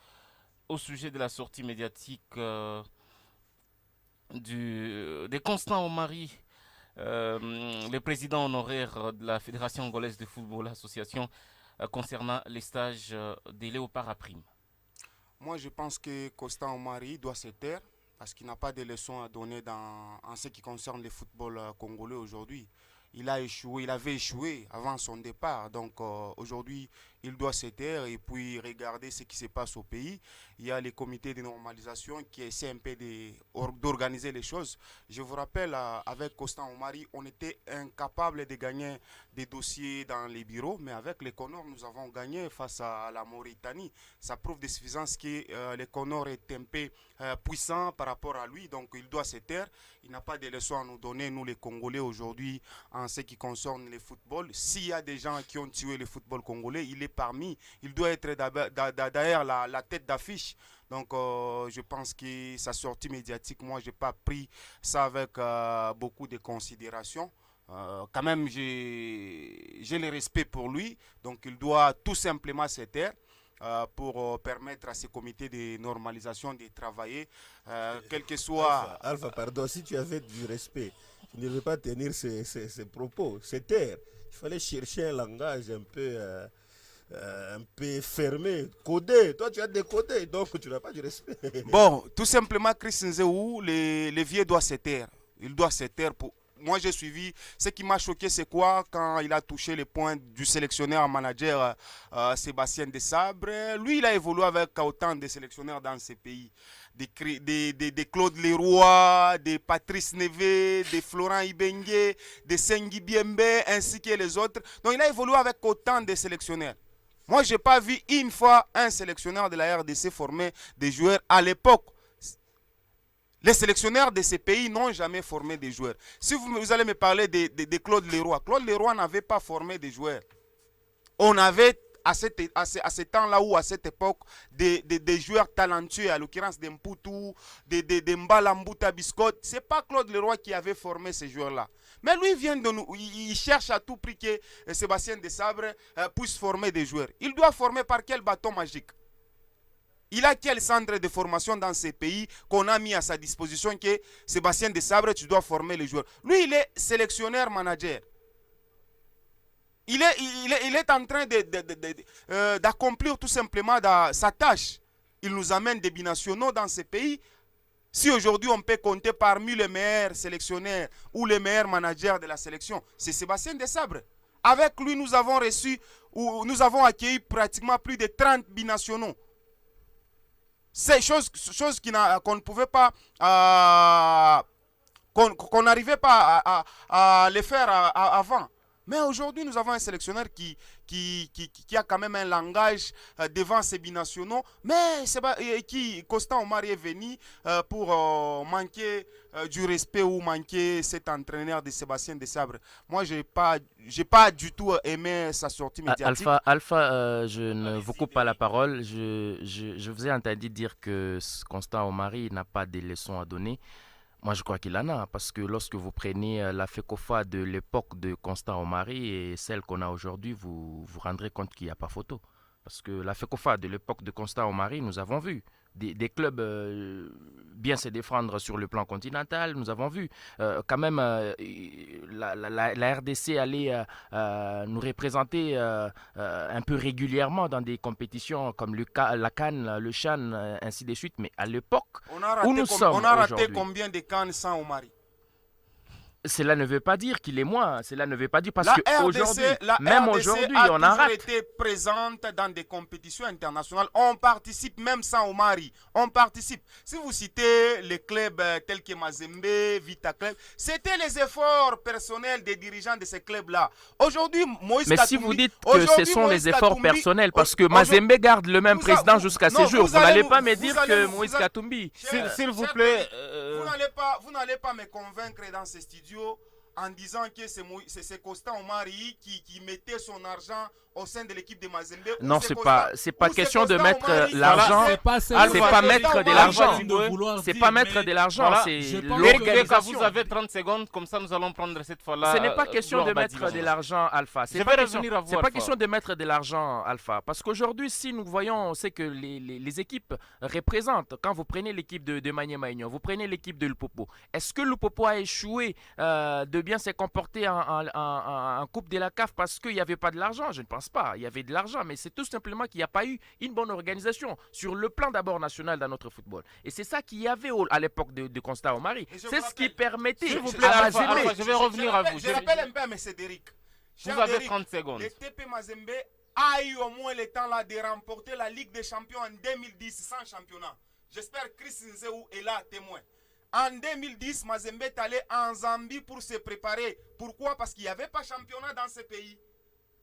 au sujet de la sortie médiatique de Constant Omari, le président honoraire de la Fédération angolaise de football association, concernant les stages des léopards à prime?
Moi, je pense que Constant Omari doit se taire parce qu'il n'a pas de leçons à donner en ce qui concerne le football congolais aujourd'hui. Il avait échoué avant son départ. Donc aujourd'hui, il doit se taire et puis regarder ce qui se passe au pays. Il y a les comités de normalisation qui essaient un peu d'organiser les choses. Je vous rappelle, avec Constant Omari, on était incapable de gagner des dossiers dans les bureaux, mais avec les Comores, nous avons gagné face à la Mauritanie. Ça prouve de suffisance que les Comores est un peu puissant par rapport à lui, donc il doit se taire. Il n'a pas de leçons à nous donner, nous les Congolais aujourd'hui, en ce qui concerne le football. S'il y a des gens qui ont tué le football congolais, il est parmi. Il doit être derrière la tête d'affiche. Donc je pense que sa sortie médiatique, moi, je n'ai pas pris ça avec beaucoup de considération. Quand même, j'ai le respect pour lui. Donc il doit tout simplement se taire. Pour permettre à ces comités de normalisation de travailler, quel que soit...
Alpha, pardon, si tu avais du respect, tu ne devais pas tenir ces propos, c'est taire. Il fallait chercher un langage un peu fermé, codé. Toi, tu as décodé, donc tu n'as pas du respect.
Bon, tout simplement, Chris Nzeu, le vieux doit se taire. Il doit se taire pour... Moi, j'ai suivi. Ce qui m'a choqué, c'est quoi? Quand il a touché les points du sélectionneur manager Sébastien Desabre. Lui, il a évolué avec autant de sélectionneurs dans ces pays. Des Claude Leroy, des Patrice Neve, des Florent Ibengue, des Sengi Biembe, ainsi que les autres. Donc, il a évolué avec autant de sélectionneurs. Moi, je n'ai pas vu une fois un sélectionneur de la RDC former des joueurs à l'époque. Les sélectionneurs de ces pays n'ont jamais formé des joueurs. Si vous allez me parler de Claude Leroy, Claude Leroy n'avait pas formé des joueurs. On avait à ce temps-là ou à cette époque des joueurs talentueux, à l'occurrence des Mputu, des Mbalambuta Biscotte. Ce n'est pas Claude Leroy qui avait formé ces joueurs-là. Mais lui il cherche à tout prix que Sébastien Desabre puisse former des joueurs. Il doit former par quel bâton magique? Il a quel centre de formation dans ces pays qu'on a mis à sa disposition que Sébastien Desabre, tu dois former les joueurs. Lui, il est sélectionneur manager. Il est en train d'accomplir tout simplement sa tâche. Il nous amène des binationaux dans ces pays. Si aujourd'hui on peut compter parmi les meilleurs sélectionneurs ou les meilleurs managers de la sélection, c'est Sébastien Desabre. Avec lui, nous avons accueilli pratiquement plus de 30 binationaux. C'est chose qu'on ne pouvait pas, qu'on n'arrivait pas à les faire avant. Mais aujourd'hui, nous avons un sélectionneur qui a quand même un langage devant ces binationaux. Mais Constant Omari est venu pour manquer du respect ou manquer cet entraîneur de Sébastien Desabre. Moi, j'ai pas du tout aimé sa sortie médiatique.
Alpha, je ne vous coupe pas la parole. Je vous ai entendu dire que Constant Omari n'a pas de leçons à donner. Moi, je crois qu'il en a, parce que lorsque vous prenez la FECOFA de l'époque de Constant Omari et celle qu'on a aujourd'hui, vous vous rendrez compte qu'il n'y a pas photo. Parce que la FECOFA de l'époque de Constant Omari, nous avons vu des clubs bien se défendre sur le plan continental. Nous avons vu quand même la RDC aller nous représenter un peu régulièrement dans des compétitions comme la CAN, le CHAN, ainsi de suite. Mais à l'époque où nous sommes
on a raté
aujourd'hui,
combien de CAN sans Omari?
cela ne veut pas dire qu'il est moins. Cela ne veut pas dire parce
La
qu'aujourd'hui, même aujourd'hui,
a
on a
toujours
raté.
été présente dans des compétitions internationales. On participe même sans Omari. On participe. Si vous citez les clubs tels que Mazembe, Vita Club, c'était les efforts personnels des dirigeants de ces clubs-là. Aujourd'hui, Moïse
Mais
Katumbi,
si vous dites que ce sont les efforts personnels, parce que Mazembe garde le même président jusqu'à ces jours, vous n'allez pas me dire que Moïse Katumbi.
S'il vous plaît.
Vous n'allez pas me convaincre dans ces studios en disant que c'est Constant Omari qui mettait son argent au sein de l'équipe de Mazembe.
Non, c'est pas question de mettre l'argent.
C'est pas
C'est pas mettre de l'argent. C'est pas mettre de l'argent,
Voilà.
c'est
Quand
l'organisation.
vous avez 30 secondes, comme ça nous allons prendre cette fois-là.
Ce n'est pas question de mettre de l'argent, Alpha.
Je vais revenir à vous,
C'est pas
Alpha.
question de mettre de l'argent, Alpha. Parce qu'aujourd'hui, si nous voyons, c'est que les équipes représentent. Quand vous prenez l'équipe de Maniema Union, vous prenez l'équipe de Lupopo. Est-ce que Lupopo a échoué de bien se comporter en Coupe de la CAF parce qu'il n'y avait pas de l'argent? Je ne pense pas. Il y avait de l'argent, mais c'est tout simplement qu'il n'y a pas eu une bonne organisation sur le plan d'abord national dans notre football. Et c'est ça qu'il y avait à l'époque de Constant Omari. C'est ce qui permettait
S'il vous plaît,
à
Alpha,
Mazembe.
Alpha, je vais revenir à vous.
Je rappelle un peu à M. Derrick.
Vous avez 30 secondes.
Le TP Mazembe a eu au moins le temps là de remporter la Ligue des Champions en 2010 sans championnat. J'espère que Chris Nzeu est là, témoin. En 2010, Mazembe est allé en Zambie pour se préparer. Pourquoi? Parce qu'il n'y avait pas championnat dans ce pays.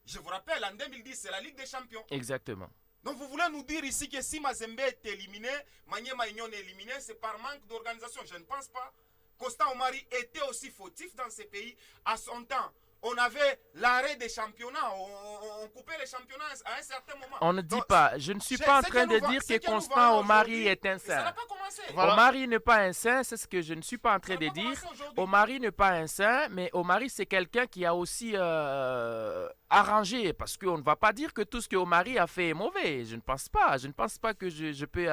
Je vous rappelle, en 2010, c'est la Ligue des Champions.
Exactement.
Donc vous voulez nous dire ici que si Mazembe est éliminé, Maniema Union est éliminé, c'est par manque d'organisation? Je ne pense pas. Constant Omari était aussi fautif dans ce pays. À son temps, on avait l'arrêt des championnats, on coupait les championnats à un certain moment.
On ne dit
Donc,
pas, je ne suis pas en train de dire que Constant Omari est un
ça n'a
saint.
pas commencé.
Voilà.
Omari n'est pas un saint, c'est ce que je ne suis pas en train
Ça
de
n'a pas
dire.
commencé aujourd'hui.
Omari n'est pas un saint, mais Omari c'est quelqu'un qui a aussi arrangé, parce qu'on ne va pas dire que tout ce que Omari a fait est mauvais. Je ne pense pas. Je ne pense pas que je peux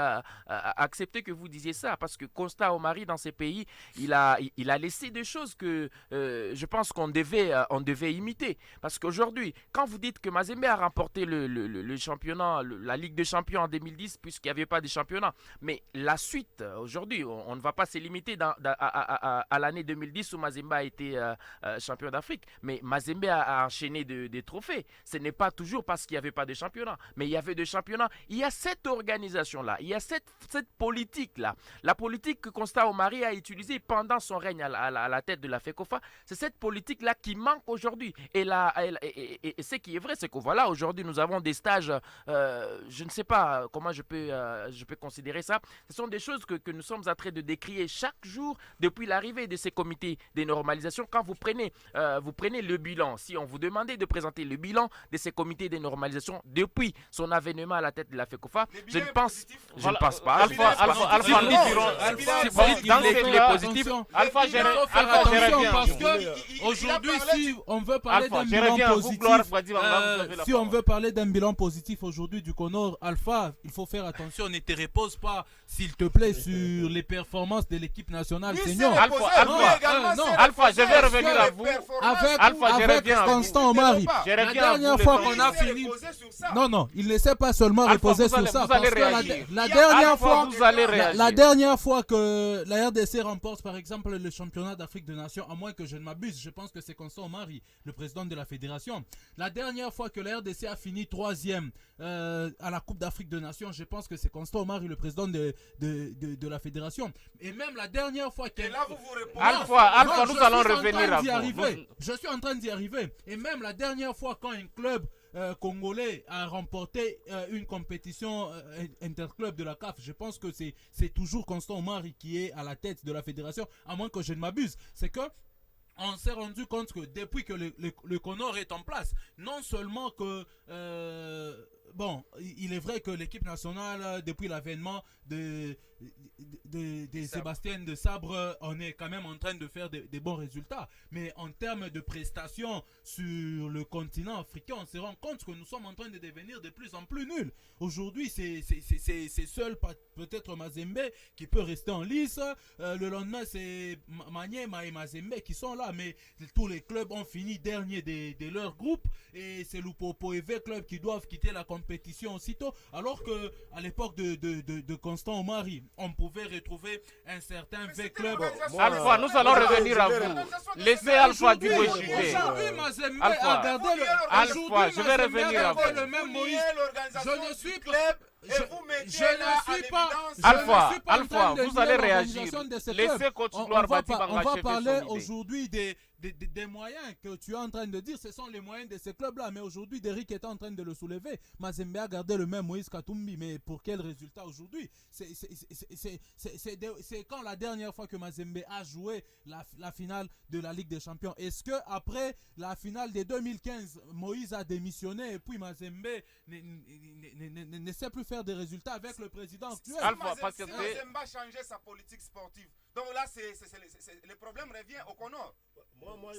accepter que vous disiez ça, parce que Constant Omari dans ces pays, il a laissé des choses que je pense qu'on devait imiter. Parce qu'aujourd'hui, quand vous dites que Mazembe a remporté le championnat, la Ligue des Champions en 2010, puisqu'il n'y avait pas de championnat, mais la suite, aujourd'hui, on ne va pas se limiter à l'année 2010 où Mazembe a été champion d'Afrique, mais Mazembe a enchaîné des trophées. Ce n'est pas toujours parce qu'il n'y avait pas de championnat, mais il y avait des championnats. Il y a cette organisation-là, il y a cette politique-là. La politique que Constant Omari a utilisée pendant son règne à la tête de la FECOFA, c'est cette politique-là qui manque aujourd'hui. Et ce qui est vrai, c'est que voilà, aujourd'hui, nous avons des stages, je ne sais pas comment je peux considérer ça. Ce sont des choses que nous sommes en train de décrier chaque jour depuis l'arrivée de ces comités de normalisation. Quand vous prenez le bilan, si on vous demandait de présenter le bilan de ces comités de normalisation depuis son avènement à la tête de la FECOFA, je ne pense pas.
Alpha, Alpha, je reviens.
Parce que aujourd'hui, si on veut parler d'un bilan positif, aujourd'hui du Conor, Alpha, il faut faire attention, ne te repose pas, s'il te plaît. parler sur les performances de l'équipe nationale
Oui,
senior.
c'est
Alpha,
reposé,
Alpha,
lui également,
non,
c'est
Alpha, je vais
reposé
revenir
sur
à
les
vous.
performances.
Alpha, je
avec
reviens à vous.
Constant Omari.
Je
Je
La
reviens à vous,
dernière
les
fois
copains.
qu'on a
Il s'est
fini.
reposé sur ça.
Non, il ne s'est pas seulement
Alpha,
reposé
vous
sur
allez-
ça.
vous allez
Parce que
réagir.
la dernière
Alpha,
fois,
vous allez
la
réagir.
dernière fois que la RDC remporte, par exemple, le championnat d'Afrique des Nations, à moins que je ne m'abuse, je pense que c'est Constant Omari, le président de la fédération. La dernière fois que la RDC a fini 3e à la Coupe d'Afrique des Nations, je pense que c'est Constant Omari, le président de la fédération. Et même la dernière fois
Et là, vous répondez.
Alpha,
non,
nous allons
je suis en
revenir
train
à
d'y
vous.
arriver. Je suis en train d'y arriver. Et même la dernière fois quand un club congolais a remporté une compétition interclub de la CAF, je pense que c'est toujours Constant Omari qui est à la tête de la fédération, à moins que je ne m'abuse. C'est que on s'est rendu compte que depuis que le Conor est en place, non seulement que bon, il est vrai que l'équipe nationale, depuis l'avènement de Sébastien de Sabre, on est quand même en train de faire des bons résultats. Mais en termes de prestations sur le continent africain, on se rend compte que nous sommes en train de devenir de plus en plus nuls. Aujourd'hui, c'est seul peut-être Mazembe qui peut rester en lice. Le lendemain, c'est Maniema et Mazembe qui sont là. Mais tous les clubs ont fini dernier de leur groupe. Et c'est Lupopo et V-Club qui doivent quitter la compétition aussitôt. Alors qu'à l'époque de Constant Omari, on pouvait retrouver un certain V-Club.
Alpha, nous allons revenir à vous. Laissez Alpha du juger.
Aujourd'hui, Mazembe
Alpha.
a gardé
Alpha,
aujourd'hui,
je vais
Mazembe
revenir
a
à
gardé
vous.
le même Moïse.
Je
ne suis pas-
club et
je-
vous mettez
je
là
ne
en
suis pas-
évidence.
je
Alpha,
ne suis pas en
Alpha,
train de
vous
nier
allez
l'organisation
réagir.
de ce
Laissez
club.
coach
On
Gloire
va,
Bati
on
Banga
va
achever
parler
son idée.
aujourd'hui des moyens que tu es en train de dire. Ce sont les moyens de ces clubs-là. Mais aujourd'hui, Derrick est en train de le soulever. Mazembe a gardé le même Moïse Katumbi. Mais pour quel résultat aujourd'hui? C'est quand la dernière fois que Mazembe a joué la finale de la Ligue des Champions? Est-ce que après la finale de 2015, Moïse a démissionné et puis Mazembe ne sait plus faire des résultats avec le président actuel?
Alpha, parce que
Si
c'est-
Mazembe a changé sa politique sportive. Donc là, le problème revient au Conor.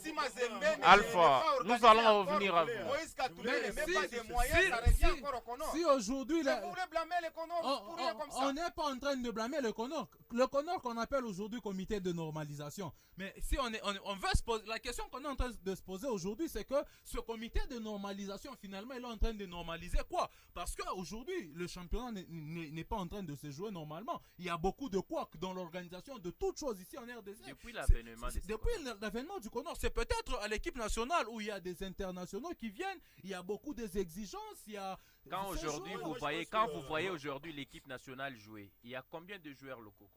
Si Mazembe
Alpha, nous allons revenir à vous.
Moïse Katumbi
Mais
n'est même
si-
pas des moyens,
si-
ça revient
si-
encore au Conor.
Si aujourd'hui,
Vous voulez blâmer les Conor pour rien comme ça.
on n'est pas en train de blâmer le Conor. Le Conor qu'on appelle aujourd'hui comité de normalisation. Mais si on veut se poser, la question qu'on est en train de se poser aujourd'hui, c'est que ce comité de normalisation, finalement, il est en train de normaliser quoi? Parce qu'aujourd'hui, le championnat n'est pas en train de se jouer normalement. Il y a beaucoup de couacs dans l'organisation de toutes choses ici en RDC.
Depuis l'avènement de ces
Depuis l'avènement du Conor, c'est peut-être à l'équipe nationale où il y a des internationaux qui viennent, il y a beaucoup des exigences, il y a...
Quand
ces
aujourd'hui
joueurs-
vous voyez, quand vous voyez aujourd'hui l'équipe nationale jouer, il y a combien de joueurs locaux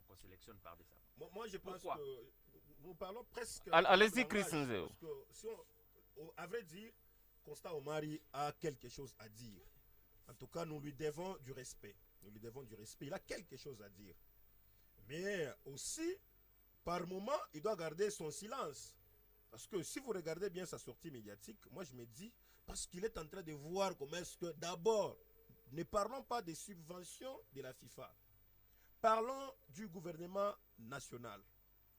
qu'on sélectionne par des sables?
Moi, je pense
Pourquoi?
que nous parlons presque.
Allez-y,
langage,
Chris Nzeo.
parce que si à vrai dire, Constant Omari a quelque chose à dire. En tout cas, nous lui devons du respect. Nous lui devons du respect. Il a quelque chose à dire. Mais aussi, par moment, il doit garder son silence. Parce que si vous regardez bien sa sortie médiatique, moi je me dis, parce qu'il est en train de voir comment est-ce que, d'abord, ne parlons pas des subventions de la FIFA. Parlons du gouvernement national.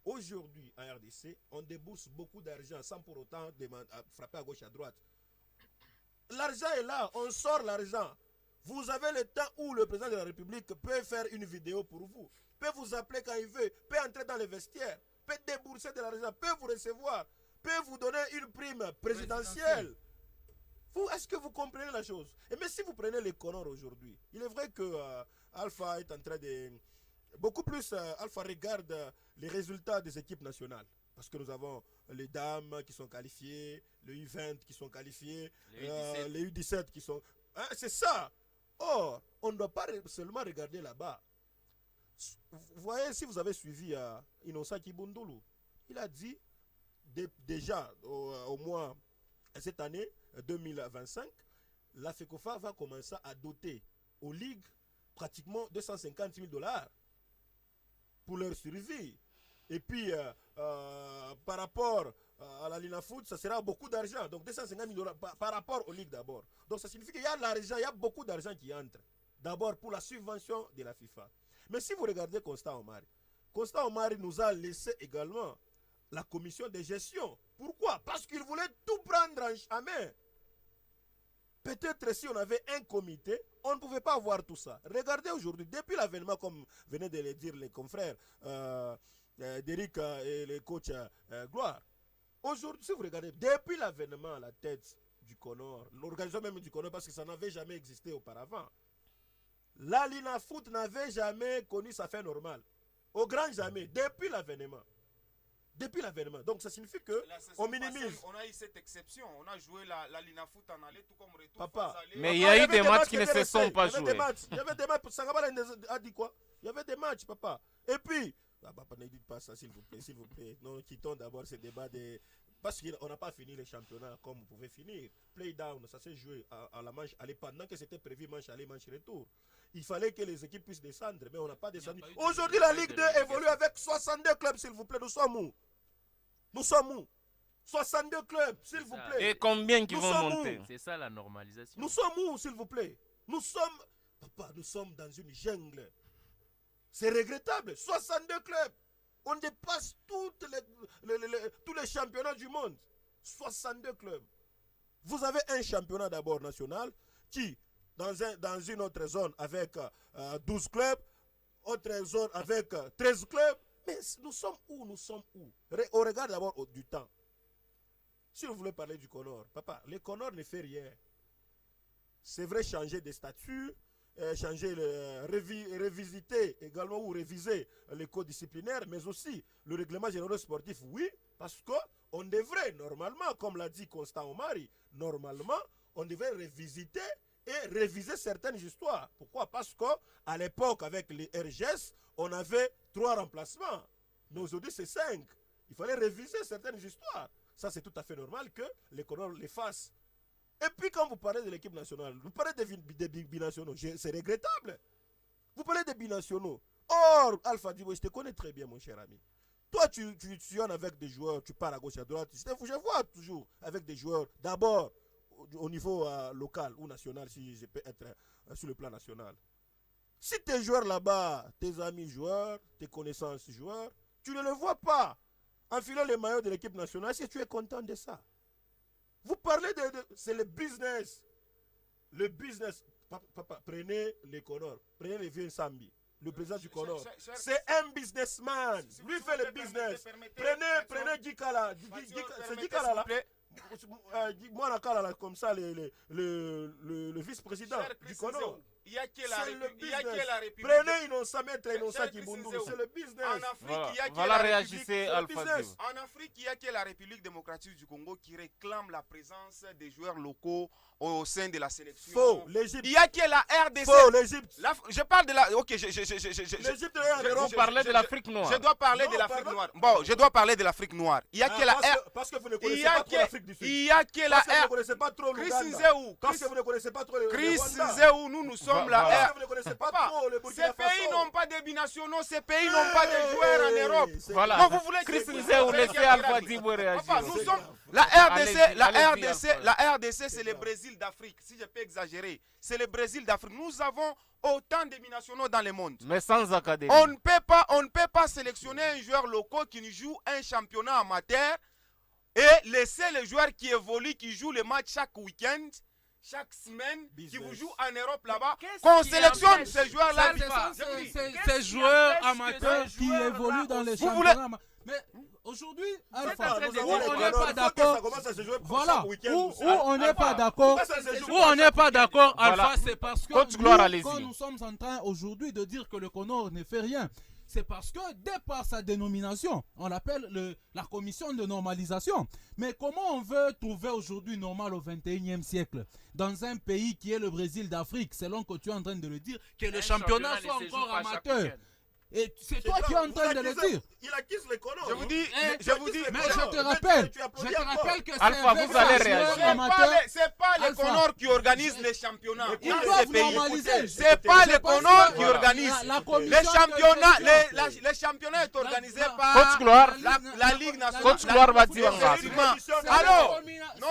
Aujourd'hui, en RDC, on débourse beaucoup d'argent sans pour autant frapper à gauche, à droite. L'argent est là, on sort l'argent. Vous avez le temps où le président de la République peut faire une vidéo pour vous, peut vous appeler quand il veut, peut entrer dans les vestiaires, peut débourser de l'argent, peut vous recevoir, peut vous donner une prime présidentielle. Vous, est-ce que vous comprenez la chose? Et mais si vous prenez les Conor aujourd'hui, il est vrai que Alpha est en train de... Beaucoup plus, Alpha regarde les résultats des équipes nationales. Parce que nous avons les dames qui sont qualifiées, les U20 qui sont qualifiés, les U17 qui sont... Hein, c'est ça. Or, on ne doit pas seulement regarder là-bas. Vous voyez, si vous avez suivi Innocent Kibundulu, il a dit déjà au mois cette année 2025, la FECOFA va commencer à doter aux ligues pratiquement 250 000 $ pour leur survie. Et puis, par rapport à la Lina Foot, ça sera beaucoup d'argent. Donc 250 000 $ par rapport aux ligues d'abord. Donc ça signifie qu'il y a de l'argent, il y a beaucoup d'argent qui entre. D'abord pour la subvention de la FIFA. Mais si vous regardez Constant Omari nous a laissé également la commission de gestion. Pourquoi? Parce qu'il voulait tout prendre en main. Peut-être si on avait un comité, on ne pouvait pas avoir tout ça. Regardez aujourd'hui, depuis l'avènement, comme venaient de le dire les confrères d'Eric et les coachs Gloire, aujourd'hui, si vous regardez, depuis l'avènement à la tête du Conor, l'organisation même du Conor, parce que ça n'avait jamais existé auparavant, la Lina Foot n'avait jamais connu sa fin normale. Au grand jamais, depuis l'avènement. Depuis l'avènement. Donc ça signifie que on minimise.
On a eu cette exception. On a joué la Lina Foot en aller tout comme retour.
Papa.
Mais il y a eu des matchs qui ne se sont pas joués.
Il y avait des matchs. Sangabala a dit quoi? Il y avait des matchs, papa. Et puis, papa, ne dites pas ça, s'il vous plaît, s'il vous plaît. Non, quittons d'abord ce débat de... Parce qu'on n'a pas fini les championnats comme vous pouvez finir. Play down, ça s'est joué à la manche aller pendant que c'était prévu manche aller, manche retour. Il fallait que les équipes puissent descendre, mais on n'a pas descendu. Aujourd'hui, la Ligue 2 évolue avec 62 clubs, s'il vous plaît. Nous sommes où? Nous sommes où? 62 clubs, s'il vous plaît.
Et combien qui vont monter?
C'est ça la normalisation.
Nous sommes où, s'il vous plaît? Nous sommes... Papa, nous sommes dans une jungle. C'est regrettable. 62 clubs. On dépasse tous les championnats du monde. 62 clubs. Vous avez un championnat d'abord national qui, dans une autre zone avec 12 clubs, autre zone avec 13 clubs. Mais nous sommes où? Nous sommes où? On regarde d'abord du temps. Si vous voulez parler du Conor, papa, le Conor ne fait rien. C'est vrai, changer des statuts, révisiter également ou réviser les codes disciplinaires, mais aussi le règlement général sportif, oui, parce qu'on devrait normalement, comme l'a dit Constant Omari, normalement, on devrait révisiter et réviser certaines histoires. Pourquoi? Parce qu'à l'époque, avec les RGS, on avait 3 remplacements. Mais aujourd'hui, c'est 5. Il fallait réviser certaines histoires. Ça, c'est tout à fait normal que les Conor les fassent. Et puis, quand vous parlez de l'équipe nationale, vous parlez des binationaux. C'est regrettable. Vous parlez des binationaux. Or, Alpha Dibo, je te connais très bien, mon cher ami. Toi, tu sillonnes avec des joueurs, tu pars à gauche et à droite. Je vois toujours avec des joueurs, d'abord au niveau local ou national, si je peux être sur le plan national. Si tes joueurs là-bas, tes amis joueurs, tes connaissances joueurs, tu ne les vois pas enfilant les maillots de l'équipe nationale, est-ce que tu es content de ça? Vous parlez c'est le business. Le business. Papa, prenez les Conor, prenez les vieux Sambi, le président du Conor. C'est un businessman. Lui fait le business. Prenez Djikala. C'est Djikala là. Moi, là, comme ça, le vice-président du Conor.
Il y a qui la République.
Prenez Innocent, maître Innocent Kimbundu. C'est le business.
En Afrique, il y a qui
Voilà, réagissez, Alpha Dibo.
En Afrique, il y a que la République démocratique du Congo qui réclame la présence des joueurs locaux au sein de la sélection.
Faux, l'Égypte.
Il y a que la RDC.
Faux, l'Égypte.
Je parle de la... Ok,
l'Égypte
Vous parlez de l'Afrique noire.
Je dois parler de l'Afrique noire. Bon, je dois parler de l'Afrique noire. Il y a que la
parce que vous ne connaissez pas trop l'Afrique du Sud.
Il y a que la
Parce que vous ne connaissez pas trop
Chris
l'Ouganda.
Nzeu.
Parce que vous ne connaissez pas trop le
Chris
Rwanda.
Nzeu, nous sommes la
Parce
R.
que vous ne connaissez pas
Papa,
trop le Burkina
ces
Faso.
pays n'ont pas de binationaux, ces pays n'ont pas de joueurs en Europe.
Voilà.
Non, vous voulez
Chris
que
Nzeu, laissez Alpha Dibo réagir.
Papa, nous
C'est
sommes
grave.
la RDC,
Allez-y,
la RDC, c'est le Brésil d'Afrique. Si je peux exagérer, c'est le Brésil d'Afrique. Nous avons autant de binationaux dans le monde.
Mais sans académie.
On ne peut pas sélectionner un joueur local qui nous joue un championnat amateur et laisser les joueurs qui évoluent, qui jouent les matchs chaque week-end, chaque semaine, qui vous jouent en Europe là-bas, qu'on sélectionne ces joueurs-là.
Ces joueurs amateurs qui évoluent dans les championnats. Mais aujourd'hui, Alpha, où on n'est pas d'accord, voilà, où on n'est pas d'accord, Alpha, c'est parce que quand nous sommes en train aujourd'hui de dire que le Conor ne fait rien, c'est parce que dès par sa dénomination, on l'appelle la commission de normalisation. Mais comment on veut trouver aujourd'hui normal au 21e siècle dans un pays qui est le Brésil d'Afrique, selon que tu es en train de le dire, que le championnat soit encore amateur? Et c'est toi qui es en train de le dire.
Il accuse les Conor.
Je vous dis,
mais je te rappelle que
Alpha, vous allez réagir.
C'est pas les Conor qui organisent les championnats.
Ils doivent normaliser.
C'est pas les Conor qui
Voilà.
organisent.
Les championnats,
Les championnats est organisé par
Coach Gloire.
la Ligue nationale.
Coach Gloire va dire
Effectivement. Alors,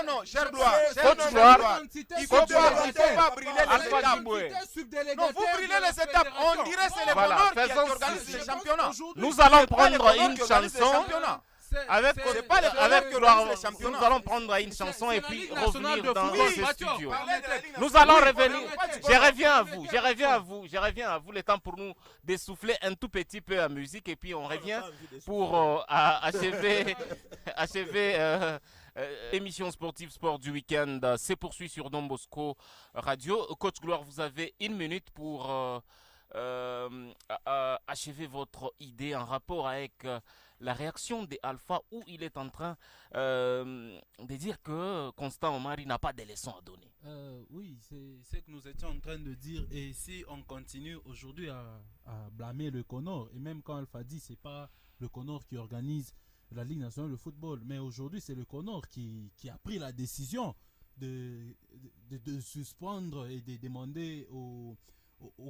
non, cher Gloire.
Coach Gloire.
Il faut pas brûler les
Alpha
étapes.
Dibo.
Non, vous brûlez les étapes. On dirait que c'est les
Voilà,
Conor qui
faisons
organisent les championnats.
Nous allons
C'est pas les
prendre
Conor
une
qui organisent les
chanson.
championnats.
Avec,
c'est pas les
avec
clubs qui
Gloire,
organisent les championnats.
nous allons prendre une chanson
c'est
et
la
puis
Ligue nationale
revenir
de
dans
football.
ce
Mathieu,
studio.
Parlez de la Ligue
Nous
nationale.
allons
Oui,
revenir.
parlez pas du
Je reviens à vous. Le temps pour nous d'essouffler un tout petit peu à musique et puis on revient pour achever l'émission sportive Sport du week-end. C'est poursuit sur Don Bosco Radio. Coach Gloire, vous avez une minute pour achever votre idée en rapport avec la réaction des Alpha où il est en train de dire que Constant Omari n'a pas de leçons à donner.
Oui, c'est ce que nous étions en train de dire. Et si on continue aujourd'hui à blâmer le Conor, et même quand Alpha dit c'est pas le Conor qui organise la Ligue nationale de football, mais aujourd'hui c'est le Conor qui a pris la décision de suspendre et de demander au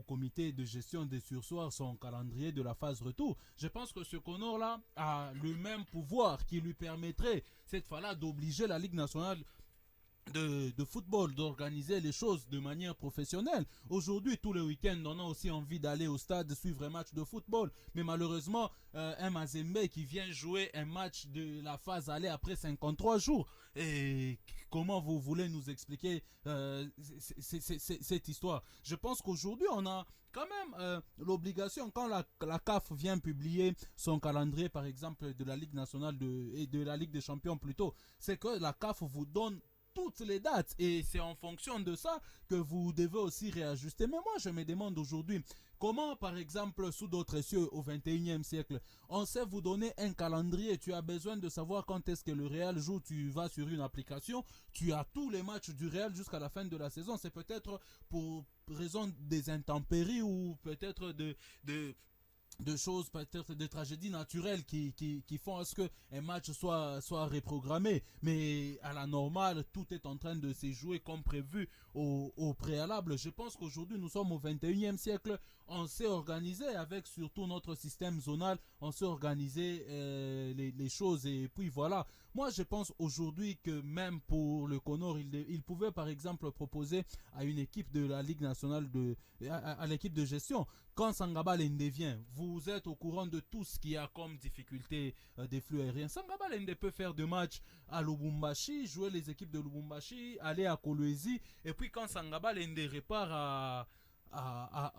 comité de gestion des sursoirs son calendrier de la phase retour. Je pense que ce Conor-là a le même pouvoir qui lui permettrait cette fois-là d'obliger la Ligue nationale de football d'organiser les choses de manière professionnelle. Aujourd'hui, tous les week-ends, on a aussi envie d'aller au stade suivre un match de football. Mais malheureusement, un Mazembe qui vient jouer un match de la phase aller après 53 jours. Et comment vous voulez nous expliquer cette histoire? Je pense qu'aujourd'hui, on a quand même l'obligation, quand la CAF vient publier son calendrier, par exemple, de la Ligue nationale et de la Ligue des champions plutôt, c'est que la CAF vous donne toutes les dates et c'est en fonction de ça que vous devez aussi réajuster. Mais moi je me demande aujourd'hui comment, par exemple, sous d'autres cieux au 21e siècle, on sait vous donner un calendrier. Tu as besoin de savoir quand est-ce que le Real joue. Tu vas sur une application, tu as tous les matchs du Real jusqu'à la fin de la saison. C'est peut-être pour raison des intempéries ou peut-être de choses, peut-être des tragédies naturelles qui font à ce qu'un match soit reprogrammé. Mais à la normale, tout est en train de se jouer comme prévu au préalable. Je pense qu'aujourd'hui, nous sommes au 21e siècle. On s'est organisé avec surtout notre système zonal. On s'est organisé les choses. Et puis voilà. Moi, je pense aujourd'hui que même pour le Conor, il pouvait par exemple proposer à une équipe de la Ligue nationale, à l'équipe de gestion, quand Sangaba Lende vient, vous êtes au courant de tout ce qu'il y a comme difficulté des flux aériens. Sangaba Lende peut faire des matchs à Lubumbashi, jouer les équipes de Lubumbashi, aller à Kolwezi, et puis quand Sangaba Lende repart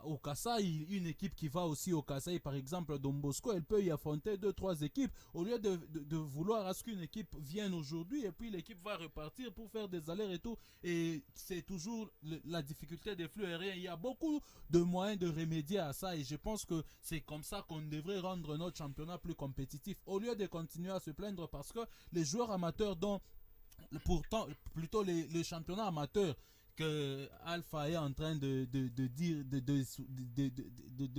au Kasaï, une équipe qui va aussi au Kasaï, par exemple Don Bosco, elle peut y affronter 2-3 équipes au lieu de vouloir à ce qu'une équipe vienne aujourd'hui et puis l'équipe va repartir pour faire des allers-retours. Et c'est toujours la difficulté des flux aériens. Il y a beaucoup de moyens de remédier à ça et je pense que c'est comme ça qu'on devrait rendre notre championnat plus compétitif au lieu de continuer à se plaindre parce que les joueurs amateurs, dont pourtant plutôt les championnats amateurs que Alpha est en train de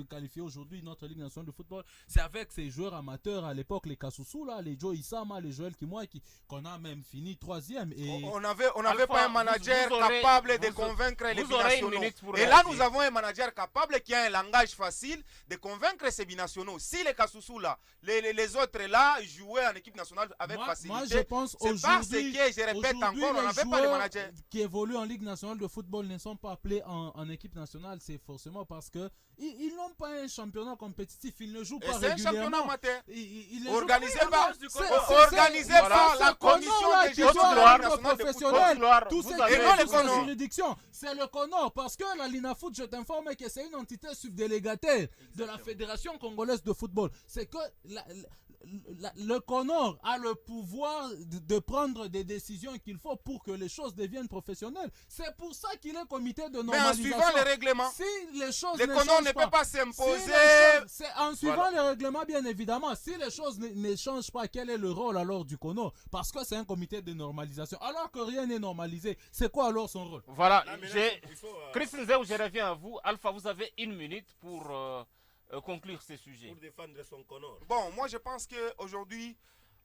qualifier aujourd'hui notre Ligue nationale de football, c'est avec ces joueurs amateurs à l'époque, les Kasusu là, les Joe Isama, les Joël Kimwaki, qu'on a même fini 3e. Et
on avait
Alpha,
pas un manager capable de convaincre les binationaux. Et là, nous avons un manager capable qui a un langage facile de convaincre ces binationaux. Si les Kasusu là, les autres là, jouaient en équipe nationale avec facilité,
moi je pense
c'est parce que, je répète encore, on n'avait pas de manager
qui évoluent en Ligue nationale de football ne sont pas appelés en équipe nationale. C'est forcément parce que ils n'ont pas un championnat compétitif, ils ne jouent pas régulièrement.
C'est un championnat amateur
organisé
par la commission de gestion de la Ligue nationale de football.
Tout ce qui est juridiction, c'est le Conor, parce que la Linafoot, je t'informe que c'est une entité subdélégataire de la Fédération congolaise de football. C'est que le Conor a le pouvoir de prendre des décisions qu'il faut pour que les choses deviennent professionnelles. C'est pour ça qu'il est comité de normalisation.
Mais en suivant les règlements.
Si les choses
le Conor ne peut pas s'imposer.
C'est en suivant les règlements, bien évidemment. Si les choses ne changent pas, quel est le rôle alors du Conor? Parce que c'est un comité de normalisation. Alors que rien n'est normalisé, c'est quoi alors son rôle?
Voilà. Christian Zéou, je reviens à vous. Alpha, vous avez une minute pour conclure ce sujet.
Pour défendre son Conor.
Bon, moi je pense qu'aujourd'hui,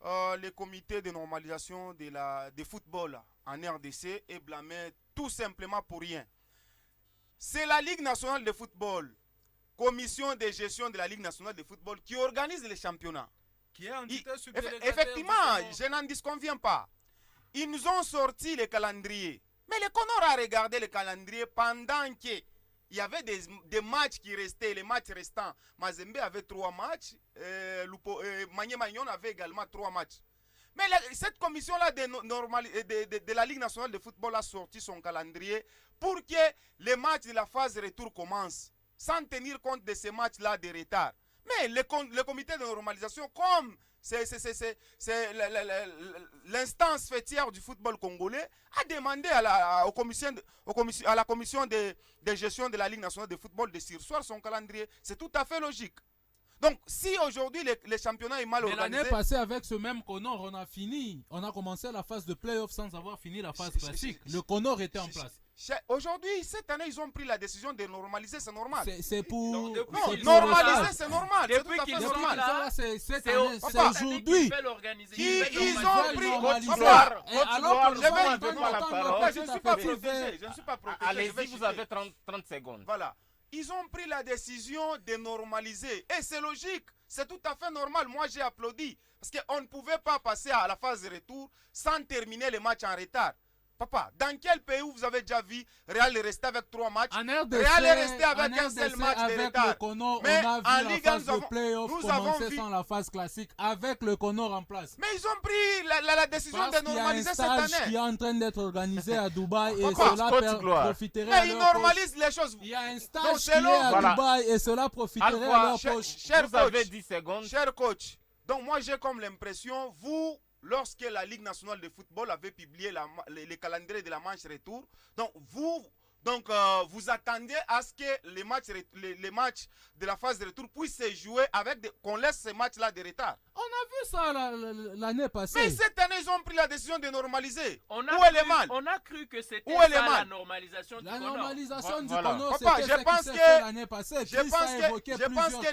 le comité de normalisation de football en RDC est blâmé tout simplement pour rien. C'est la Ligue nationale de football, commission de gestion de la Ligue nationale de football, qui organise les championnats. Effectivement, je n'en disconviens pas. Ils nous ont sorti le calendrier. Mais le Conor a regardé le calendrier pendant que il y avait des matchs qui restaient, les matchs restants. Mazembe avait 3 matchs, Magné Magnon avait également 3 matchs. Mais cette commission-là de la Ligue nationale de football a sorti son calendrier pour que les matchs de la phase retour commencent, sans tenir compte de ces matchs-là de retard. Mais le comité de normalisation, comme c'est l'instance fêtière du football congolais, a demandé à la commission de gestion de la Ligue nationale de football de surseoir son calendrier. C'est tout à fait logique. Donc, si aujourd'hui le championnat est mal organisé...
L'année passée, avec ce même Conor, on a fini. On a commencé la phase de play-off sans avoir fini la phase classique. Le Conor était en place.
Aujourd'hui, cette année, ils ont pris la décision de normaliser, c'est normal.
C'est pour...
Non, normaliser, c'est normal. C'est tout à fait normal.
C'est aujourd'hui.
Ils ont pris... Je ne suis pas protégé.
Allez-y, vous avez 30 secondes.
Voilà. Ils ont pris la décision de normaliser. Et c'est logique. C'est tout à fait normal. Moi, j'ai applaudi. Parce qu'on ne pouvait pas passer à la phase de retour sans terminer les matchs en retard. Papa, dans quel pays où vous avez déjà vu Real est resté avec 3 matchs? Real est resté avec un seul match de retard.
Mais en Ligue 1, nous avons vu sans la phase classique avec le Conor en place.
Mais ils ont pris la décision de normaliser cette année.
Il y a un stage qui est en train d'être organisé à Dubaï et cela profiterait à
leur poche. Mais ils normalisent les choses.
Il y a un stage qui est à Dubaï et cela profiterait à leur poche.
Vous avez 10 secondes.
Cher coach, donc moi j'ai comme l'impression, vous... Lorsque la Ligue nationale de football avait publié les calendriers de la manche retour, donc vous attendez à ce que les matchs de la phase de retour puissent se jouer avec qu'on laisse ces matchs-là de retard.
On a vu ça l'année passée.
Mais cette année, ils ont pris la décision de normaliser.
Où
est le mal?
On a cru que c'était la normalisation du Conor.
La normalisation du Conor,
c'était
ce qui s'est fait l'année passée.
Je pense que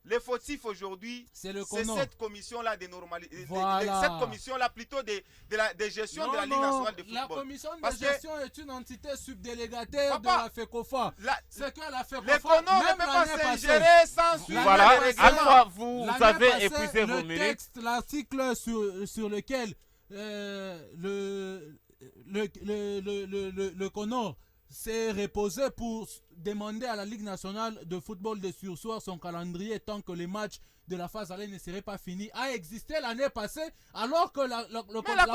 les fautifs aujourd'hui, c'est cette commission-là de normalisation.
Voilà.
Cette commission-là plutôt de gestion de la Ligue nationale de football.
La commission de gestion est une entité subdélégataire de la FECOFA. C'est que la FECOFA,
le Conor ne peut pas s'ingérer sans suivre les règlements.
Alpha, vous avez épuisé vos minutes.
L'article sur lequel le Conor s'est reposé pour demander à la Ligue nationale de football de surseoir son calendrier tant que les matchs de la phase aller ne seraient pas finis, a existé l'année passée alors que la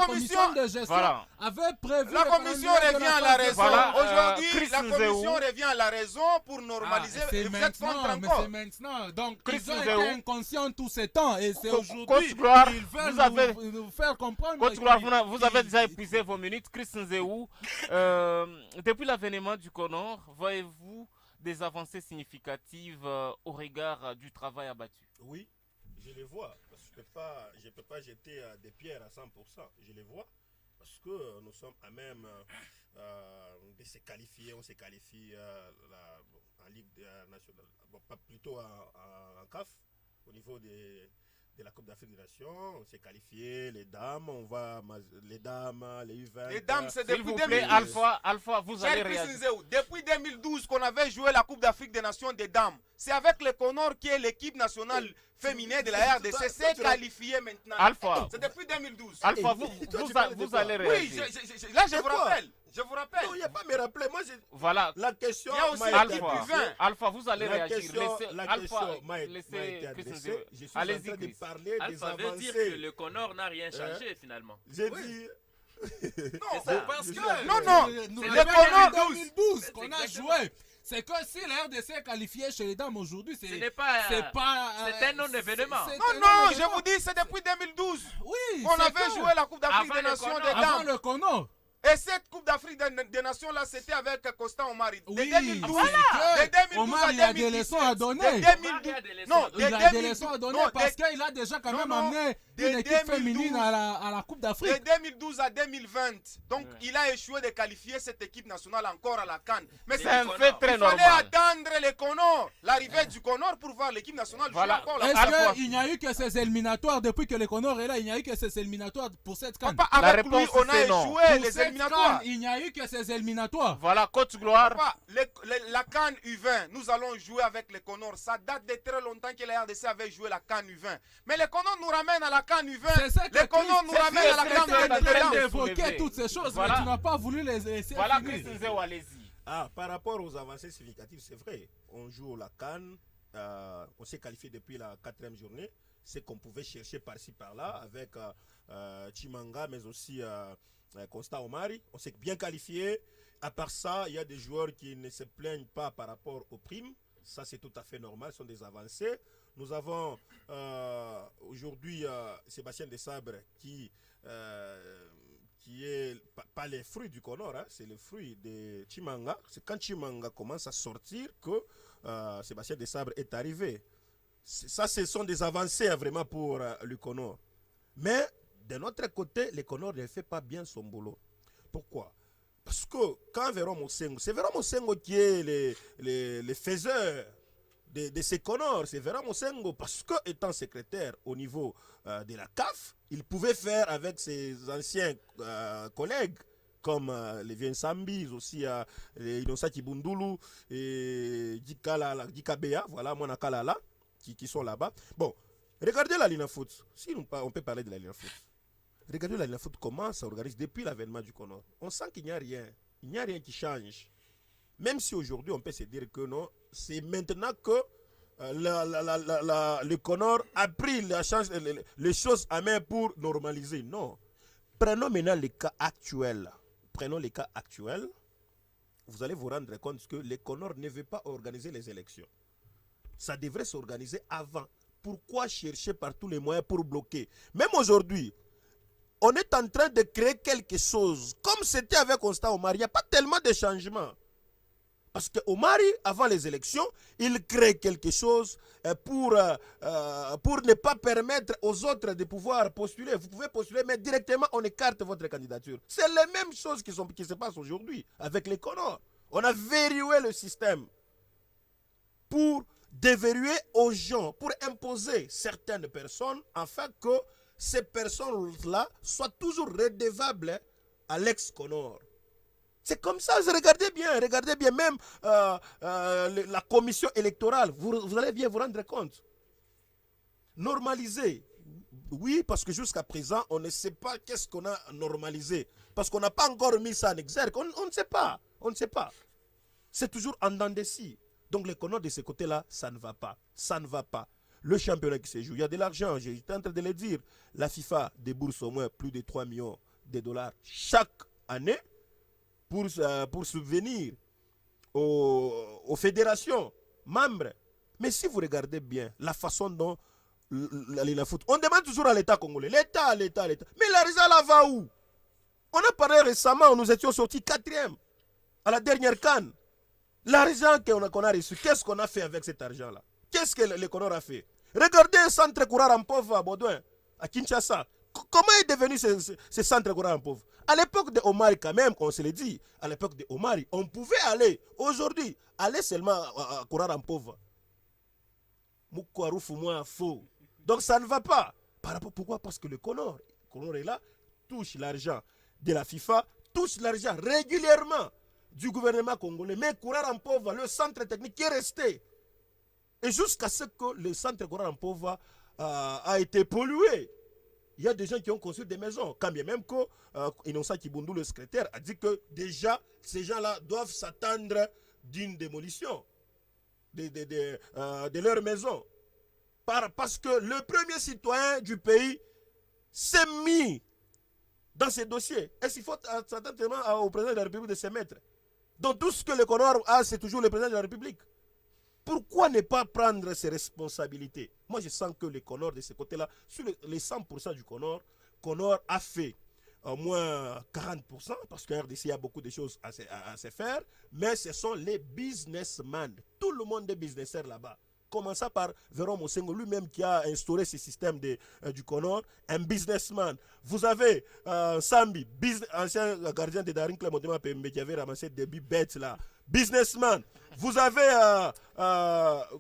commission de gestion avait prévu...
La commission revient à la raison. Aujourd'hui, la commission revient à la raison pour normaliser.
Mais c'est maintenant. Donc, ils ont été inconscients tous ces temps et c'est aujourd'hui qu'ils veulent nous faire comprendre.
Coach Gloire, vous avez déjà épuisé vos minutes. Christian Nzéou, depuis l'avènement du Conor, voyez-vous des avancées significatives au regard du travail abattu?
Oui, je les vois. Parce que je ne peux pas jeter des pierres à 100%. Je les vois parce que nous sommes à même de se qualifier. On se qualifie en Ligue nationale, plutôt en CAF, au niveau de la Coupe d'Afrique des Nations. On s'est qualifié, les dames, les U20.
Les dames, c'est depuis 2012.
Alpha, vous allez réagir.
Depuis 2012 qu'on avait joué la Coupe d'Afrique des Nations des dames. C'est avec le Conor qui est l'équipe nationale féminine de la RDC. C'est qualifié maintenant.
Alpha.
C'est depuis 2012.
Alpha, vous allez réagir.
Oui, là je vous rappelle.
Non, il n'y a pas à me rappeler. Moi,
voilà.
La question.
Il y a aussi
Alpha, vous allez réagir.
Laissez Christian. Je suis en train de parler des
Alpha
avancées.
veut dire que le Conor n'a rien changé finalement.
J'ai dit...
Non,
parce que
le Conor
2012 qu'on a joué. C'est que si la RDC est qualifiée chez les dames aujourd'hui, c'est
un non-événement.
Non, je vous dis, c'est depuis 2012 qu'on avait joué la Coupe d'Afrique des Nations des dames.
Avant le Conor.
Et cette Coupe d'Afrique des Nations là, c'était avec Constant Omari. De 2012
Omar, il a des leçons à donner. Il a des leçons à donner parce qu'il a déjà quand même amené une équipe féminine à la Coupe d'Afrique.
De 2012 à 2020. Donc, il a échoué de qualifier cette équipe nationale encore à la CAN. Mais
c'est un fait très normal.
Il fallait attendre le Conor, l'arrivée du Conor pour voir l'équipe nationale jouer encore la CAN.
Est-ce qu'il n'y a eu que ces éliminatoires depuis que le Conor est là? Il n'y a eu que ces éliminatoires pour cette CAN.
Avec lui, on a échoué les éliminatoires.
Il n'y a eu que ces éliminatoires.
Voilà, coach Gloire.
La CAN U20, nous allons jouer avec le Conor. Ça date de très longtemps que la RDC avait joué la CAN U20. Mais le Conor nous ramène à la CAN U20. Le Conor nous ramène à la CAN U20.
Tu as évoqué toutes ces choses, mais tu n'as pas voulu les laisser.
Voilà, Christian Nzéou, allez-y.
Ah, par rapport aux avancées significatives, c'est vrai. On joue la CAN, on s'est qualifié depuis la 4e journée. C'est qu'on pouvait chercher par-ci par-là avec Chimanga, mais aussi Constant Omari. On s'est bien qualifié. À part ça, il y a des joueurs qui ne se plaignent pas par rapport aux primes. Ça, c'est tout à fait normal. Ce sont des avancées. Nous avons aujourd'hui Sébastien Desabre qui est pas les fruits du Conor, hein, c'est le fruit de Chimanga. C'est quand Chimanga commence à sortir que Sébastien Desabre est arrivé. Ça, ce sont des avancées vraiment pour le Conor. Mais de notre côté, le Conor ne fait pas bien son boulot. Pourquoi? Parce que quand Véron Mosengo, c'est Véron Mosengo qui est le faiseur de ces Conor, c'est Véron Mosengo, parce que étant secrétaire au niveau de la CAF, il pouvait faire avec ses anciens collègues comme les Vien Sambis, aussi les Innocent Kibundulu et Dikabea, voilà, Monakalala, qui sont là-bas. Bon, regardez la Lina Foot, si on peut parler de la Lina Foot. Regardez la Lina Foot, comment ça organise depuis l'avènement du Conor. On sent qu'il n'y a rien, il n'y a rien qui change. Même si aujourd'hui on peut se dire que non, c'est maintenant que le Conor a pris les choses à main pour normaliser. Non. Prenons maintenant les cas actuels. Prenons les cas actuels. Vous allez vous rendre compte que le Conor ne veut pas organiser les élections. Ça devrait s'organiser avant. Pourquoi chercher par tous les moyens pour bloquer? Même aujourd'hui, on est en train de créer quelque chose. Comme c'était avec Constant Omari, il n'y a pas tellement de changements. Parce que Omari, avant les élections, il crée quelque chose pour ne pas permettre aux autres de pouvoir postuler. Vous pouvez postuler, mais directement, on écarte votre candidature. C'est les mêmes choses qui se passent aujourd'hui avec les Conor. On a verrouillé le système pour déverrouiller aux gens, pour imposer certaines personnes, afin que ces personnes-là soient toujours redevables à l'ex-Conor. C'est comme ça, regardez bien, même la commission électorale, vous allez bien vous rendre compte. Normaliser, oui, parce que jusqu'à présent, on ne sait pas qu'est-ce qu'on a normalisé, parce qu'on n'a pas encore mis ça en exergue, on ne sait pas, C'est toujours en dents de scie. Donc les Conor de ce côté-là, ça ne va pas. Le championnat qui se joue, il y a de l'argent, j'étais en train de le dire. La FIFA débourse au moins plus de 3 millions de dollars chaque année pour subvenir aux fédérations membres. Mais si vous regardez bien la façon dont la foot, on demande toujours à l'État congolais, l'État. Mais l'argent là va où? On a parlé récemment, nous étions sortis 4e à la dernière CAN. L'argent qu'on a reçu, qu'est-ce qu'on a fait avec cet argent-là? Qu'est-ce que le Conor a fait? Regardez le centre Kourara en pauvre à Baudouin, à Kinshasa. Comment est devenu ce centre Kourara en pauvre? À l'époque de Omari, quand même, on se le dit, à l'époque de Omari, on pouvait aller. Aujourd'hui, aller seulement à Kourara en pauvre. Moukouaroufou moins faux. Donc ça ne va pas. Pourquoi? Parce que le Conor est là, touche l'argent de la FIFA, touche l'argent régulièrement du gouvernement congolais. Mais Kourara en pauvre, le centre technique qui est resté. Et jusqu'à ce que le centre Kourara en pauvre a été pollué. Il y a des gens qui ont construit des maisons. Quand bien même que Innocent Kibundu, le secrétaire, a dit que déjà, ces gens-là doivent s'attendre d'une démolition de leur maison. Parce que le premier citoyen du pays s'est mis dans ces dossiers. Est-ce qu'il faut s'attendre au président de la République de se mettre? Donc tout ce que le Conor a, c'est toujours le président de la République. Pourquoi ne pas prendre ses responsabilités? Moi, je sens que le Conor, de ce côté-là, sur les 100% du Conor a fait au moins 40%, parce qu'en RDC, il y a beaucoup de choses à se faire, mais ce sont les businessmen. Tout le monde est businesseur là-bas. Commençant par Véron Mosengo, lui-même qui a instauré ce système du Conor, un businessman. Vous avez Sambi, ancien gardien de Daring Clément Pembe, qui avait ramassé des bêtes là. Businessman. Vous avez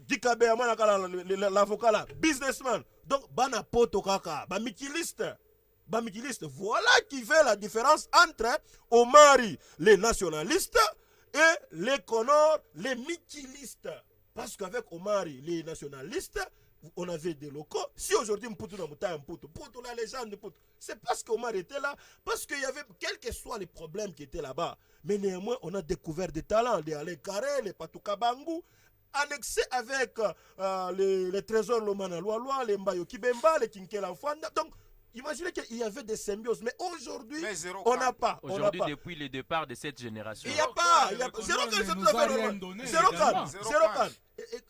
Dikabe, l'avocat là, businessman. Donc, Bana Poto Kaka, Bamikiliste. Voilà qui fait la différence entre Omari, les nationalistes, et les Conor, les mikilistes. Parce qu'avec Omari, les nationalistes, on avait des locaux. Si aujourd'hui Mputu n'a pas Mputu, la légende de Mputu, c'est parce qu'Omar était là, parce qu'il y avait, quels que soient les problèmes qui étaient là-bas, mais néanmoins, on a découvert des talents, les Ale Carré, les Patuka Bangou, annexés avec les trésors Lomana Loaloa, les Mbayo Kibemba, les Kinkela Fanda. Donc, imaginez qu'il y avait des symbioses, mais aujourd'hui, on n'a pas.
Aujourd'hui, depuis le départ de cette génération.
Il n'y a pas. Zéro can, c'est tout à fait normal. Zéro can.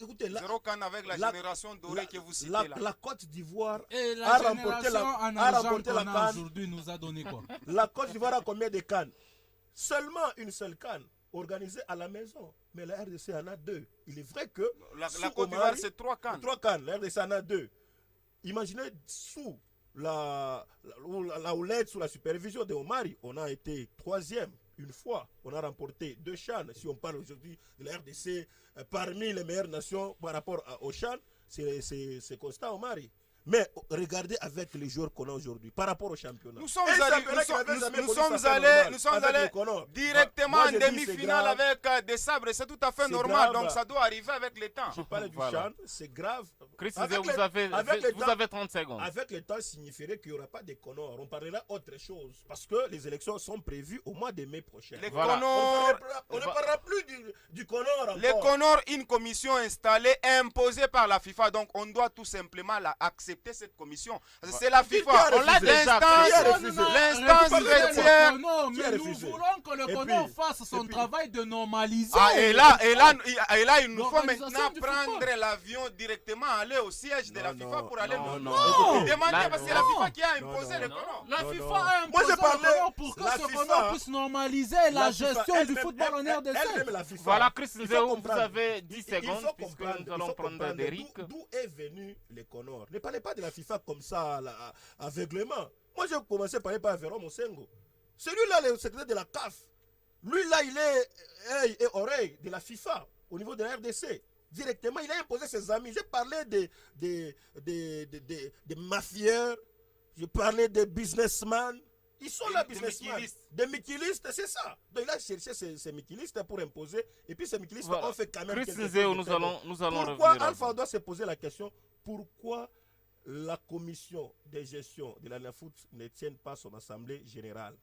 Écoutez,
zéro can avec la génération dorée que vous citez là.
La Côte d'Ivoire
a remporté la CAN. Aujourd'hui, nous a donné quoi?
La Côte d'Ivoire a combien de cannes? Seulement une seule canne organisée à la maison. Mais la RDC en a 2. Il est vrai que
la Côte d'Ivoire, c'est 3 cannes.
3 cannes. La RDC en a 2. Imaginez sous la houlette, sous la supervision de Omari, on a été 3e une fois. On a remporté 2 CHAN. Si on parle aujourd'hui de la RDC parmi les meilleures nations par rapport au CHAN, c'est Constant Omari. Mais regardez avec les joueurs qu'on a aujourd'hui par rapport au championnat.
Nous sommes allés directement en demi-finale avec des sabres. C'est tout à fait normal. Donc ça doit arriver avec le temps.
Je parle du CHAN, c'est grave.
Chris, vous avez 30 secondes.
Avec le temps, signifierait qu'il n'y aura pas de Conor. On parlera autre chose. Parce que les élections sont prévues au mois de mai prochain.
Les
voilà. On ne parlera plus du Conor encore.
Les Conor, une commission installée, imposée par la FIFA. Donc on doit tout simplement accepter cette commission. C'est la FIFA. On l'a l'instance vestiaire.
Non, mais nous voulons que le Conor fasse son travail de normaliser.
Et là, il nous faut maintenant prendre l'avion directement, aller au siège de la FIFA pour aller demander, parce que c'est la FIFA qui a imposé le Conor.
La FIFA a imposé le Conor pour que ce Conor puisse normaliser la gestion du football en RDC.
Voilà, Chris Nzeo, vous avez 10 secondes puisque nous allons prendre Derrick.
D'où est venu le Conor? Ne parlez pas de la FIFA comme ça, aveuglément. Moi, j'ai commencé par parler Véron Mosengo. Celui-là, le secrétaire de la CAF, lui-là, il est œil et oreille de la FIFA au niveau de la RDC. Directement, il a imposé ses amis. J'ai parlé des mafieurs, j'ai parlé des businessmen. Ils sont là, businessmen. Des mikilistes, c'est ça. Donc il a cherché ces mikilistes pour imposer. Et puis ces mikilistes ont fait quand même
Chris
quelque
Nzeo,
chose.
nous allons
pourquoi
revenir.
Alpha doit se poser la question, pourquoi la commission de gestion de la foot ne tient pas son assemblée générale?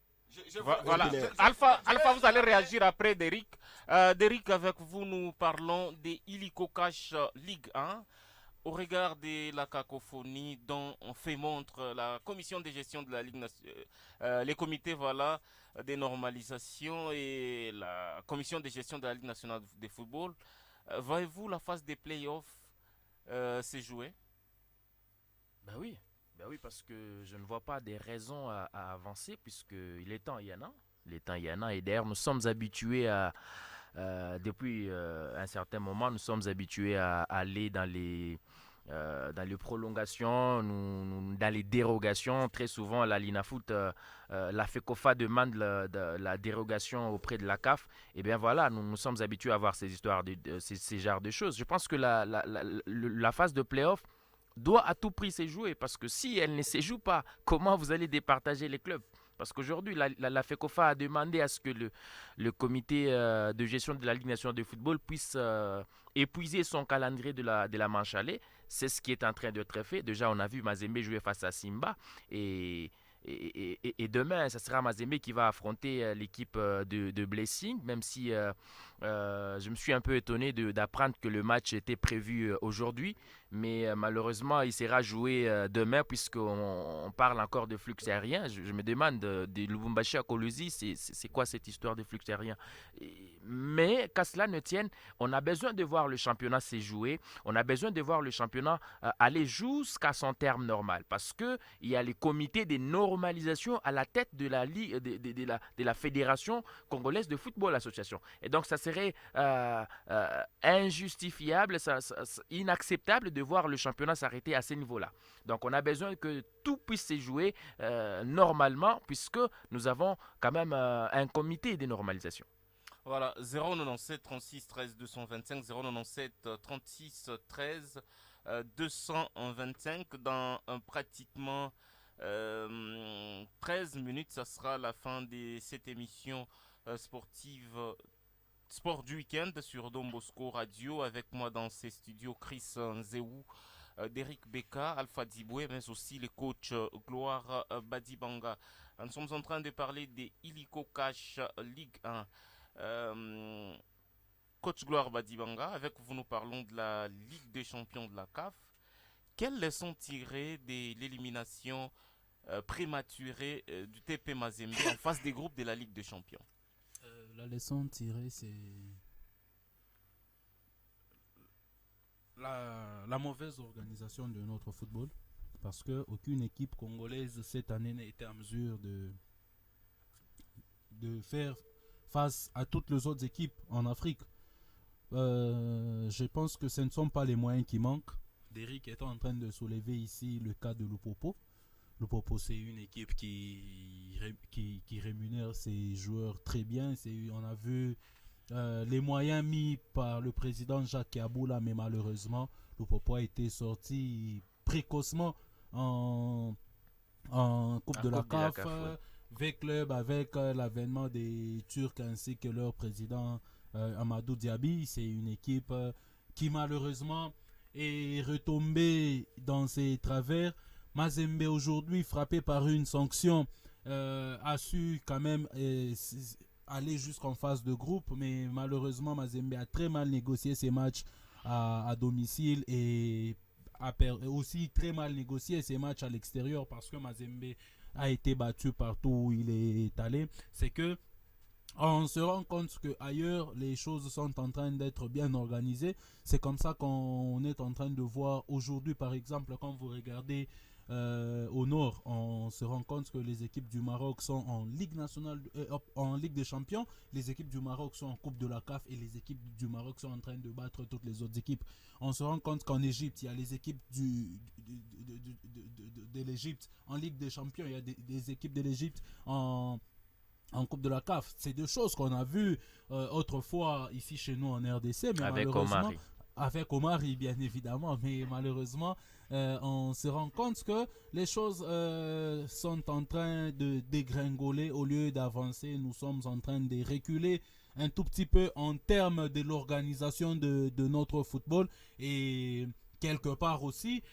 Voilà. Alpha, vous allez réagir après Derrick. Derrick, avec vous, nous parlons des Illico Cash Ligue 1. Au regard de la cacophonie dont on fait montre la commission de gestion de la Ligue nationale, les comités de normalisation et la commission de gestion de la Ligue nationale de football, voyez-vous la phase des playoffs se jouer?
Ben oui, parce que je ne vois pas des raisons à avancer, puisque les temps, il y en a. Les temps, il y en a. Et d'ailleurs, nous sommes habitués depuis un certain moment, nous sommes habitués à aller dans les prolongations, dans les dérogations. Très souvent, la Linafoot, la FECOFA demande la dérogation auprès de la CAF. Et bien voilà, nous sommes habitués à voir ces histoires, ces genres de choses. Je pense que la phase de play-off doit à tout prix se jouer, parce que si elle ne se joue pas, comment vous allez départager les clubs? Parce qu'aujourd'hui, la FECOFA a demandé à ce que le comité de gestion de la Ligue nationale de football puisse épuiser son calendrier de la manche aller. C'est ce qui est en train d'être fait. Déjà, on a vu Mazembe jouer face à Simba. Et demain, ce sera Mazembe qui va affronter l'équipe de Blessing, même si je me suis un peu étonné d'apprendre que le match était prévu aujourd'hui. Mais malheureusement, il sera joué demain, puisqu'on parle encore de flux aérien. Je me demande, de Lubumbashi à Colosi, c'est quoi cette histoire de flux aérien? Mais qu'à cela ne tienne, on a besoin de voir le championnat se jouer. On a besoin de voir le championnat aller jusqu'à son terme normal. Parce qu'il y a les comités de normalisation à la tête de la Fédération congolaise de football association. Et donc, ça serait injustifiable, inacceptable de voir le championnat s'arrêter à ce niveau-là. Donc, on a besoin que tout puisse se jouer normalement, puisque nous avons quand même un comité de normalisation.
Voilà, 097 36 13 225, 097 36 13 225. Dans pratiquement 13 minutes, ça sera la fin de cette émission sportive Sport du week-end sur Don Bosco Radio. Avec moi dans ces studios, Chris Nzeu, d'Eric Beka, Alpha Diboué, mais aussi le coach Gloire Badibanga. Nous sommes en train de parler des Illico Cash Ligue 1. Coach Gloire Badibanga, avec vous nous parlons de la Ligue des champions de la CAF. Quelles leçons tirer de l'élimination prématurée du TP Mazembe en face des groupes de la Ligue des champions?
La leçon tirée, c'est la mauvaise organisation de notre football. Parce qu'aucune équipe congolaise cette année n'a été en mesure de faire face à toutes les autres équipes en Afrique. Je pense que ce ne sont pas les moyens qui manquent. Derrick est en train de soulever ici le cas de Lupopo. Lupopo, c'est une équipe qui rémunère ses joueurs très bien. On a vu les moyens mis par le président Jacques Kaboula, mais malheureusement, Lupopo a été sorti précocement en Coupe de la CAF,
ouais.
V-Club avec l'avènement des Turcs ainsi que leur président Amadou Diaby. C'est une équipe qui malheureusement est retombée dans ses travers. Mazembe aujourd'hui, frappé par une sanction, a su quand même aller jusqu'en phase de groupe, mais malheureusement Mazembe a très mal négocié ses matchs à domicile et a aussi très mal négocié ses matchs à l'extérieur parce que Mazembe a été battu partout où il est allé. C'est que on se rend compte que ailleurs les choses sont en train d'être bien organisées. C'est comme ça qu'on est en train de voir aujourd'hui, par exemple, quand vous regardez au nord, on se rend compte que les équipes du Maroc sont en Ligue nationale, en Ligue des Champions. Les équipes du Maroc sont en Coupe de la CAF et les équipes du Maroc sont en train de battre toutes les autres équipes. On se rend compte qu'en Égypte, il y a les équipes de l'Égypte en Ligue des Champions. Il y a des équipes de l'Égypte en Coupe de la CAF. C'est deux choses qu'on a vues autrefois ici chez nous en RDC, mais
Avec
malheureusement,
Omari.
avec Omari bien évidemment, mais malheureusement on se rend compte que les choses sont en train de dégringoler au lieu d'avancer. Nous sommes en train de reculer un tout petit peu en termes de l'organisation de notre football et quelque part aussi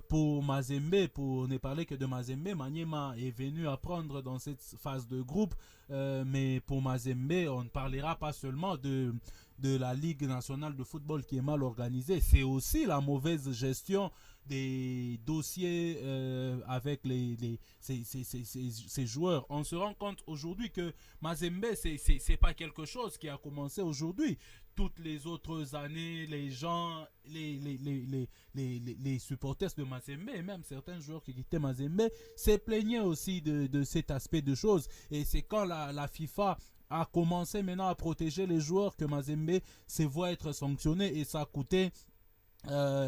pour Mazembe, pour ne parler que de Mazembe, Maniema est venu apprendre dans cette phase de groupe, mais pour Mazembe, on ne parlera pas seulement de la Ligue nationale de football qui est mal organisée, c'est aussi la mauvaise gestion des dossiers avec ces joueurs. On se rend compte aujourd'hui que Mazembe, c'est pas quelque chose qui a commencé aujourd'hui. Toutes les autres années, les gens, les supporters de Mazembe et même certains joueurs qui quittaient Mazembe se plaignaient aussi de cet aspect de choses. Et c'est quand la FIFA a commencé maintenant à protéger les joueurs que Mazembe se voit être sanctionné et ça a coûté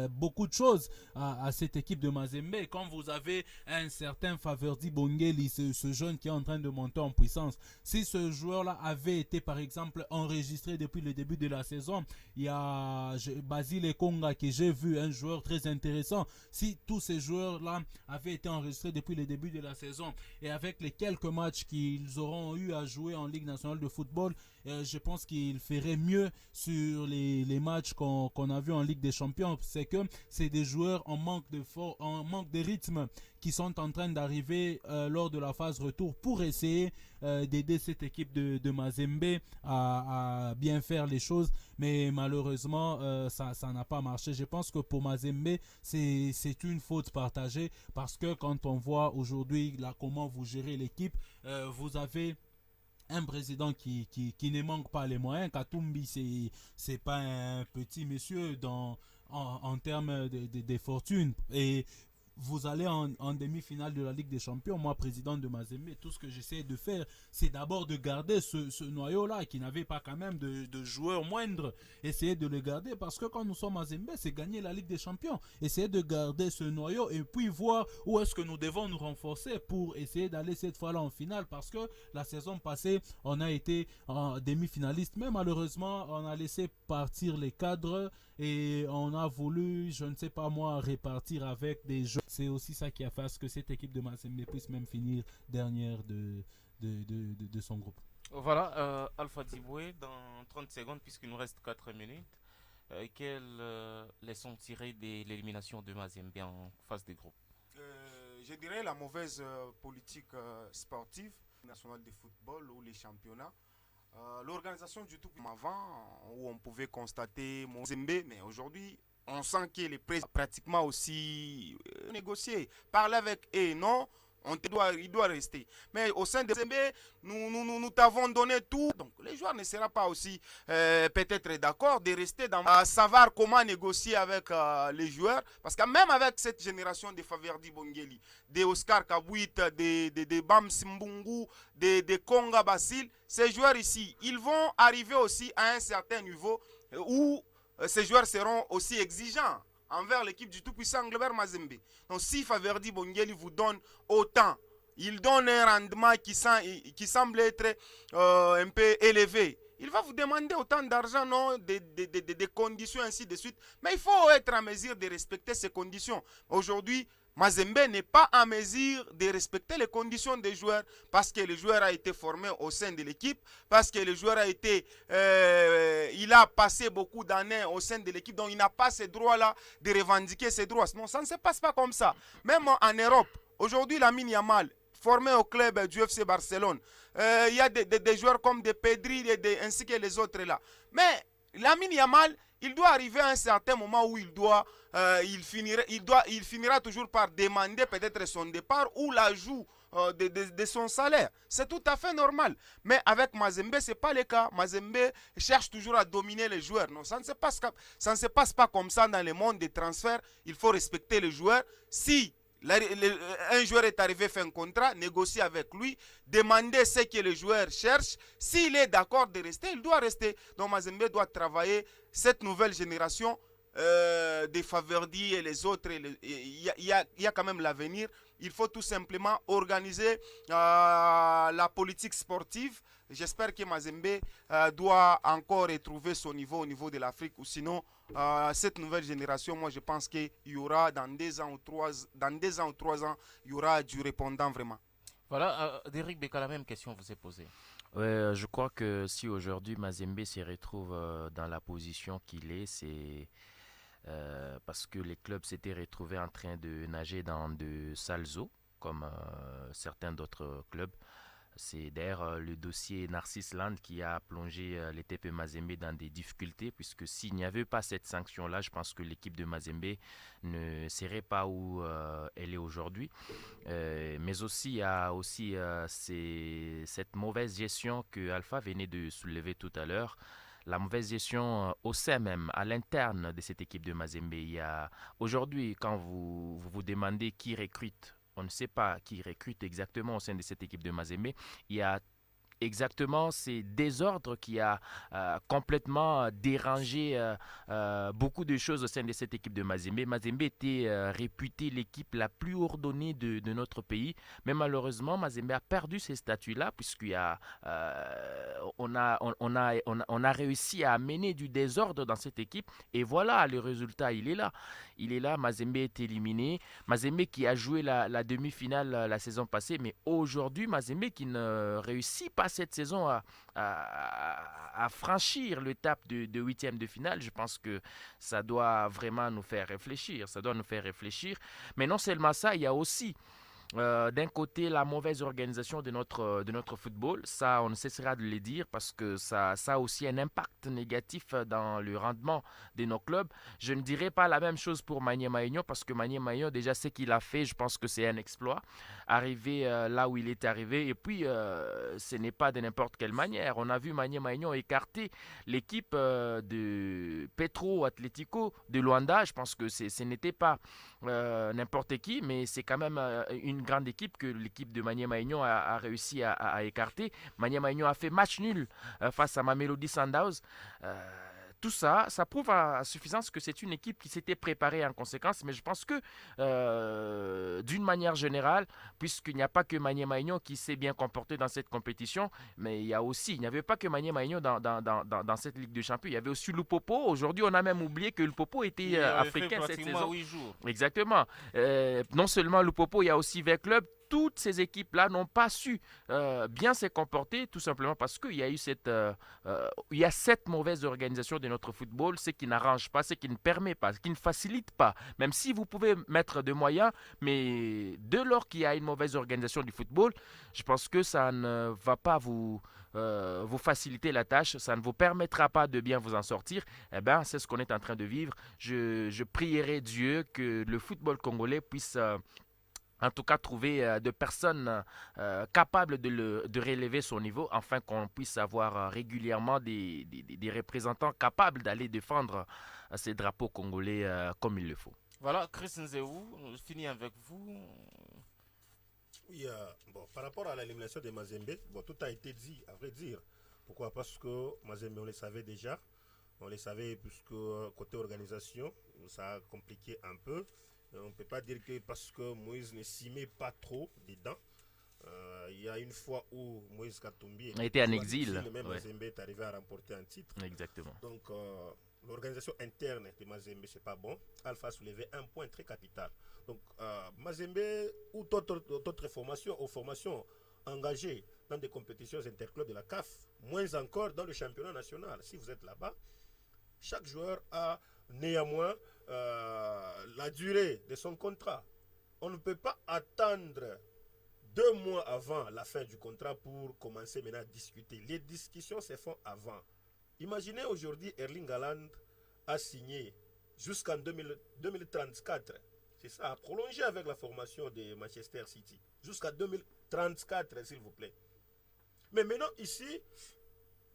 beaucoup de choses à cette équipe de Mazembe. Quand vous avez un certain Faverdi Bongeli, ce jeune qui est en train de monter en puissance, si ce joueur là avait été par exemple enregistré depuis le début de la saison, il y a Basile Konga que j'ai vu, un joueur très intéressant. Si tous ces joueurs là avaient été enregistrés depuis le début de la saison et avec les quelques matchs qu'ils auront eu à jouer en Ligue nationale de football, je pense qu'il ferait mieux sur les matchs qu'on a vus en Ligue des Champions. C'est que c'est des joueurs en manque de rythme qui sont en train d'arriver lors de la phase retour pour essayer d'aider cette équipe de Mazembe à bien faire les choses, mais malheureusement ça n'a pas marché. Je pense que pour Mazembe c'est une faute partagée parce que quand on voit aujourd'hui là comment vous gérez l'équipe, vous avez un président qui ne manque pas les moyens. Katumbi, c'est pas un petit monsieur en termes de fortune. Et vous allez en demi-finale de la Ligue des Champions. Moi, président de Mazembe, tout ce que j'essaie de faire, c'est d'abord de garder ce noyau-là qui n'avait pas quand même de joueurs moindres. Essayer de le garder parce que quand nous sommes Mazembe, c'est gagner la Ligue des Champions. Essayer de garder ce noyau et puis voir où est-ce que nous devons nous renforcer pour essayer d'aller cette fois-là en finale parce que la saison passée, on a été en demi-finaliste, mais malheureusement, on a laissé partir les cadres et on a voulu, je ne sais pas moi, répartir avec des jeux. C'est aussi ça qui a fait à ce que cette équipe de Mazembe puisse même finir dernière de son groupe.
Voilà, Alpha Diboué, dans 30 secondes, puisqu'il nous reste 4 minutes. Quelles leçons tirées de l'élimination de Mazembe en phase de groupe?
Je dirais la mauvaise politique sportive nationale de football ou les championnats. L'organisation du tout comme avant, où on pouvait constater Mozembe, mais aujourd'hui, on sent que les prix pratiquement aussi négocié. Parler avec eux, non, il doit rester. Mais au sein de Mozembe, nous t'avons donné tout. Donc les joueurs ne seront pas aussi peut-être d'accord de rester dans savoir comment négocier avec les joueurs. Parce que même avec cette génération de Faverdi Bongeli, de Oscar Kabouit, de Bam Simbungu, de Konga Basile, ces joueurs ici, ils vont arriver aussi à un certain niveau où ces joueurs seront aussi exigeants envers l'équipe du tout-puissant Globert Mazembe. Donc si Faverdi Bongeli vous donne autant, il donne un rendement qui semble être un peu élevé, il va vous demander autant d'argent, non, des conditions, ainsi de suite. Mais il faut être en mesure de respecter ces conditions. Aujourd'hui, Mazembe n'est pas en mesure de respecter les conditions des joueurs parce que le joueur a été formé au sein de l'équipe, parce que le joueur il a passé beaucoup d'années au sein de l'équipe, donc il n'a pas ce droit-là de revendiquer ses droits. Non, ça ne se passe pas comme ça. Même en Europe, aujourd'hui, Lamine Yamal, formé au club du FC Barcelone, il y a des joueurs comme des Pedri ainsi que les autres là. Mais Lamine Yamal, il doit arriver à un certain moment où il finira toujours par demander peut-être son départ ou l'ajout de son salaire. C'est tout à fait normal. Mais avec Mazembe, ce n'est pas le cas. Mazembe cherche toujours à dominer les joueurs. Non, ça ne se passe pas comme ça dans le monde des transferts. Il faut respecter les joueurs. Si un joueur est arrivé, fait un contrat, négocier avec lui, demander ce que le joueur cherche. S'il est d'accord de rester, il doit rester. Donc Mazembe doit travailler cette nouvelle génération des Faverdi et les autres. Il y a quand même l'avenir. Il faut tout simplement organiser la politique sportive. J'espère que Mazembe doit encore retrouver son niveau au niveau de l'Afrique, ou sinon cette nouvelle génération, moi je pense qu'il y aura dans 2 ans ou 3 ans, il y aura du répondant vraiment.
Voilà, Derek Beka, la même question vous est posée.
Ouais, je crois que si aujourd'hui Mazembe se retrouve dans la position qu'il est, c'est parce que les clubs s'étaient retrouvés en train de nager dans de sales eaux, comme certains d'autres clubs. C'est d'ailleurs le dossier Narcisse Land qui a plongé les TP Mazembe dans des difficultés, puisque s'il n'y avait pas cette sanction-là, je pense que l'équipe de Mazembe ne serait pas où elle est aujourd'hui. Mais aussi, il y a aussi cette mauvaise gestion que Alpha venait de soulever tout à l'heure. La mauvaise gestion au sein même, à l'interne de cette équipe de Mazembe. Aujourd'hui, quand vous demandez qui recrute, on ne sait pas qui recrute exactement au sein de cette équipe de Mazembe. Il y a exactement ces désordres qui a complètement dérangé beaucoup de choses au sein de cette équipe de Mazembe. Mazembe était réputée l'équipe la plus ordonnée de notre pays, mais malheureusement Mazembe a perdu ces statuts-là on a réussi à amener du désordre dans cette équipe, et voilà, le résultat il est là. Mazembe est éliminé. Mazembe qui a joué la demi-finale la saison passée, mais aujourd'hui Mazembe qui ne réussit pas cette saison à franchir l'étape de 8e de finale. Je pense que ça doit vraiment nous faire réfléchir. Mais non seulement ça, il y a aussi d'un côté la mauvaise organisation de notre football. Ça, on ne cessera de le dire, parce que ça a aussi un impact négatif dans le rendement de nos clubs. Je ne dirais pas la même chose pour Magné Maignan, parce que Magné Maignan, déjà ce qu'il a fait, je pense que c'est un exploit. Arriver là où il est arrivé, et puis ce n'est pas de n'importe quelle manière. On a vu Magné Maignan écarter l'équipe de Petro Atlético de Luanda. Je pense que ce n'était pas n'importe qui, mais c'est quand même une grande équipe que l'équipe de Magné Maignan a réussi à écarter. Magné Maignan a fait match nul face à Mamelodi Sundowns. Tout ça, ça prouve à suffisance que c'est une équipe qui s'était préparée en conséquence. Mais je pense que d'une manière générale, puisqu'il n'y a pas que Magné Maignan qui s'est bien comporté dans cette compétition, mais il n'y avait pas que Magné Maignan dans cette Ligue des Champions. Il y avait aussi Lupopo. Aujourd'hui, on a même oublié que Lupopo était africain cette saison.
8 jours.
Exactement. Non seulement Lupopo, il y a aussi 20 clubs.
toutes ces équipes-là n'ont pas su bien se comporter, tout simplement parce qu'il y a eu il y a cette mauvaise organisation de notre football, ce qui n'arrange pas, ce qui ne permet pas, ce qui ne facilite pas. Même si vous pouvez mettre des moyens, mais dès lors qu'il y a une mauvaise organisation du football, je pense que ça ne va pas vous faciliter la tâche, ça ne vous permettra pas de bien vous en sortir. Eh bien, c'est ce qu'on est en train de vivre. Je prierai Dieu que le football congolais puisse en tout cas trouver de personnes capables de relever son niveau, afin qu'on puisse avoir régulièrement des représentants capables d'aller défendre ces drapeaux congolais comme il le faut.
Voilà, Chris Nzéou, je finis avec vous.
Oui, bon, par rapport à l'élimination de Mazembe, bon, tout a été dit, à vrai dire. Pourquoi? Parce que Mazembe, on le savait déjà. On le savait puisque côté organisation, ça a compliqué un peu. On ne peut pas dire que parce que Moïse ne s'y met pas trop dedans. Il y a une fois où Moïse Katumbi
a été en exil.
Même
Ouais.
Mazembe est arrivé à remporter un titre.
Exactement.
Donc, l'organisation interne de Mazembe, c'est pas bon. Alpha a soulevé un point très capital. Donc, Mazembe ou d'autres formations, aux formations engagées dans des compétitions interclubs de la CAF, moins encore dans le championnat national. Si vous êtes là-bas, chaque joueur a néanmoins la durée de son contrat. On ne peut pas attendre 2 mois avant la fin du contrat pour commencer maintenant à discuter. Les discussions se font avant. Imaginez aujourd'hui Erling Haaland a signé jusqu'en 2034. C'est ça, a prolongé avec la formation de Manchester City. Jusqu'à 2034, s'il vous plaît. Mais maintenant, ici,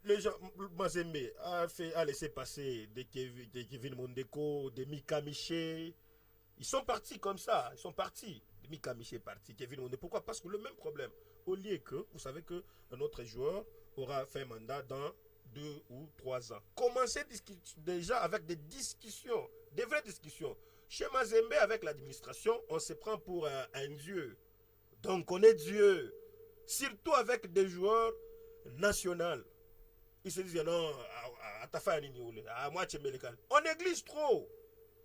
les gens, Mazembe a laissé passer des Kevin Mondeko, des Mika Miché. Ils sont partis comme ça. Ils sont partis. Mika Miché est parti. Kevin Mondeko. Pourquoi? Parce que le même problème. Au lieu que, vous savez que notre joueur aura fait un mandat dans 2 ou 3 ans. Commencez déjà avec des discussions, des vraies discussions. Chez Mazembe, avec l'administration, on se prend pour un dieu. Donc on est Dieu. Surtout avec des joueurs nationaux. Ils se disent non, on néglige trop.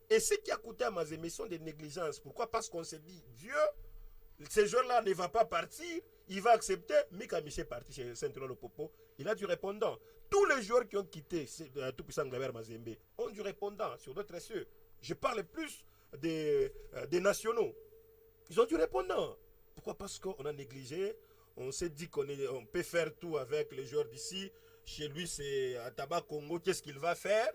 Et ce qui a coûté à Mazembe sont des négligences. Pourquoi? Parce qu'on se dit Dieu, ce joueur-là ne va pas partir, il va accepter. Mika Miché est parti chez Saint-Laurent le Popo. Il a du répondant. Tous les joueurs qui ont quitté tout puissant Glaber Mazembe ont du répondant sur d'autres cieux. Je parle plus des nationaux. Ils ont du répondant. Pourquoi? Parce qu'on a négligé. On s'est dit qu'on peut faire tout avec les joueurs d'ici. Chez lui, c'est Ataba Congo. Qu'est-ce qu'il va faire?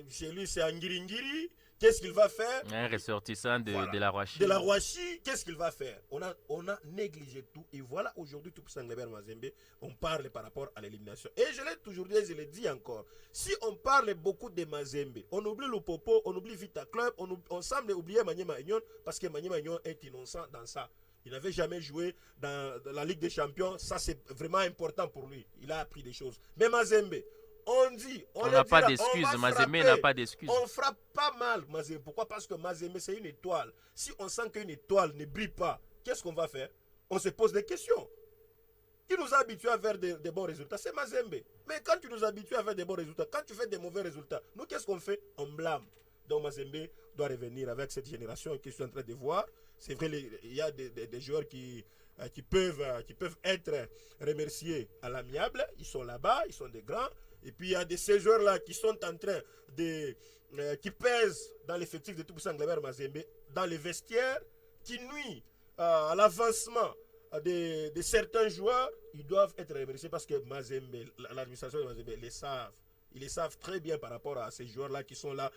Chez lui, c'est Angiringiri. Qu'est-ce qu'il va faire?
Un ressortissant de la Roachie.
De la Roachie, qu'est-ce qu'il va faire? On a négligé tout. Et voilà, aujourd'hui, tout pour Ngleber Mazembe, on parle par rapport à l'élimination. Et je l'ai toujours dit et je l'ai dit encore. Si on parle beaucoup de Mazembe, on oublie le Popo, on oublie Vita Club, on semble oublier Maniema Union parce que Maniema Union est innocent dans ça. Il n'avait jamais joué dans la Ligue des Champions. Ça, c'est vraiment important pour lui. Il a appris des choses. Mais Mazembe, on dit,
on n'a pas d'excuses. Mazembe n'a pas d'excuses.
On frappe pas mal Mazembe. Pourquoi? Parce que Mazembe, c'est une étoile. Si on sent qu'une étoile ne brille pas, qu'est-ce qu'on va faire? On se pose des questions. Qui nous a habitués à faire des bons résultats? C'est Mazembe. Mais quand tu nous habitues à faire des bons résultats, quand tu fais des mauvais résultats, nous, qu'est-ce qu'on fait? On blâme. Donc Mazembe doit revenir avec cette génération que je suis en train de voir. C'est vrai, il y a des joueurs qui peuvent être remerciés à l'amiable. Ils sont là-bas, ils sont des grands. Et puis il y a ces joueurs-là qui sont en train qui pèsent dans l'effectif de tout Ngleber Mazembe, dans les vestiaires, qui nuisent à l'avancement de certains joueurs. Ils doivent être remerciés parce que Mazembe, l'administration de Mazembe les savent. Ils les savent très bien par rapport à ces joueurs-là qui sont là.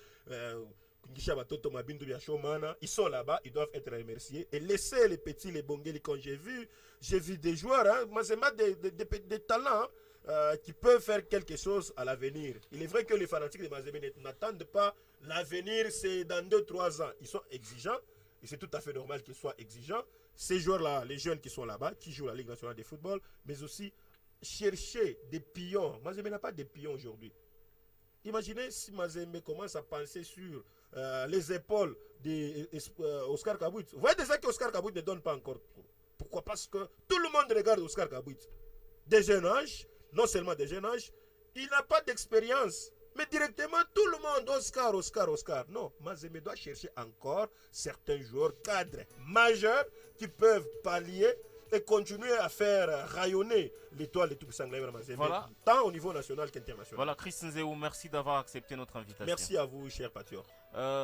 Ils sont là-bas, ils doivent être remerciés. Et laissez les petits, les bongeli, quand j'ai vu des joueurs, hein, des talents qui peuvent faire quelque chose à l'avenir. Il est vrai que les fanatiques de Mazembe n'attendent pas l'avenir, c'est dans 2-3 ans. Ils sont exigeants, et c'est tout à fait normal qu'ils soient exigeants. Ces joueurs-là, les jeunes qui sont là-bas, qui jouent la Ligue nationale de football, mais aussi chercher des pions. Mazembe n'a pas de pions aujourd'hui. Imaginez si Mazembe commence à penser sur les épaules d'Oscar Kabouit. Vous voyez déjà qu'Oscar Kabouit ne donne pas encore. Pourquoi? Parce que tout le monde regarde Oscar Kabouit. Des jeunes âges, non seulement des jeunes âges, il n'a pas d'expérience. Mais directement, tout le monde, Oscar, Oscar, Oscar. Non, Mazembe doit chercher encore certains joueurs cadres majeurs qui peuvent pallier et continuer à faire rayonner l'étoile de Tout-Puissant Mazembe,
Voilà.
tant au niveau national qu'international.
Voilà, Chris Nzeu, merci d'avoir accepté notre invitation.
Merci à vous, cher Patior.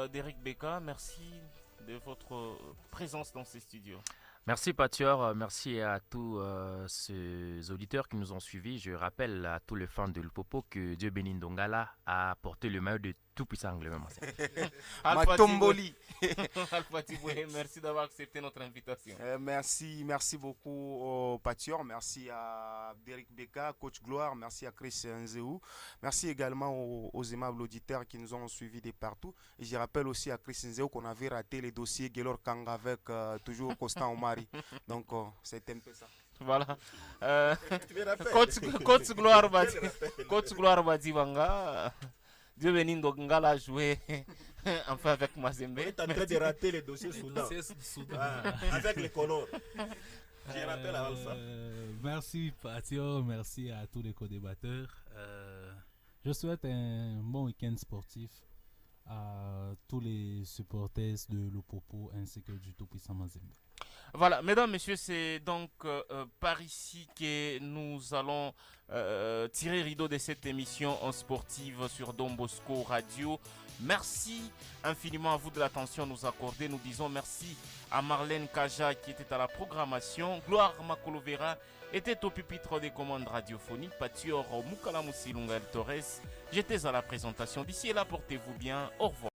Derek Beka, merci de votre présence dans ces studios.
Merci Patior, merci à tous ces auditeurs qui nous ont suivis. Je rappelle à tous les fans de Lupopo que Dieu bénit Ndongala a porté le maillot de Tout-Puissant Anglais.
Matomboli.
Alpha Tiboué, merci d'avoir accepté notre invitation.
Merci beaucoup au Patior, merci à Derek Beka, coach Gloire, merci à Chris Nzeu, merci également aux aimables auditeurs qui nous ont suivis de partout. Et je rappelle aussi à Chris Nzeu qu'on avait raté les dossiers Gelor Kang avec toujours Constant Omari. Donc c'est un peu ça.
Voilà.
Tu me rappelles?
Coach Gloire Badibanga. Dieu béni Ndongala a joué enfin avec Mazembe.
On est en train de rater les dossiers Soudan. Avec les Comores. Je rappelle à Alpha.
Merci Patio, merci à tous les co-débatteurs. Je souhaite un bon week-end sportif à tous les supporters de Lupopo ainsi que du Tout-Puissant Mazembe.
Voilà, mesdames, messieurs, c'est donc par ici que nous allons tirer rideau de cette émission sportive sur Don Bosco Radio. Merci infiniment à vous de l'attention nous accorder. Nous disons merci à Marlène Kaja qui était à la programmation. Gloire Makolovera était au pupitre des commandes radiophoniques. Patior Mukalamusi Lungal Torres, j'étais à la présentation. D'ici là, portez-vous bien. Au revoir.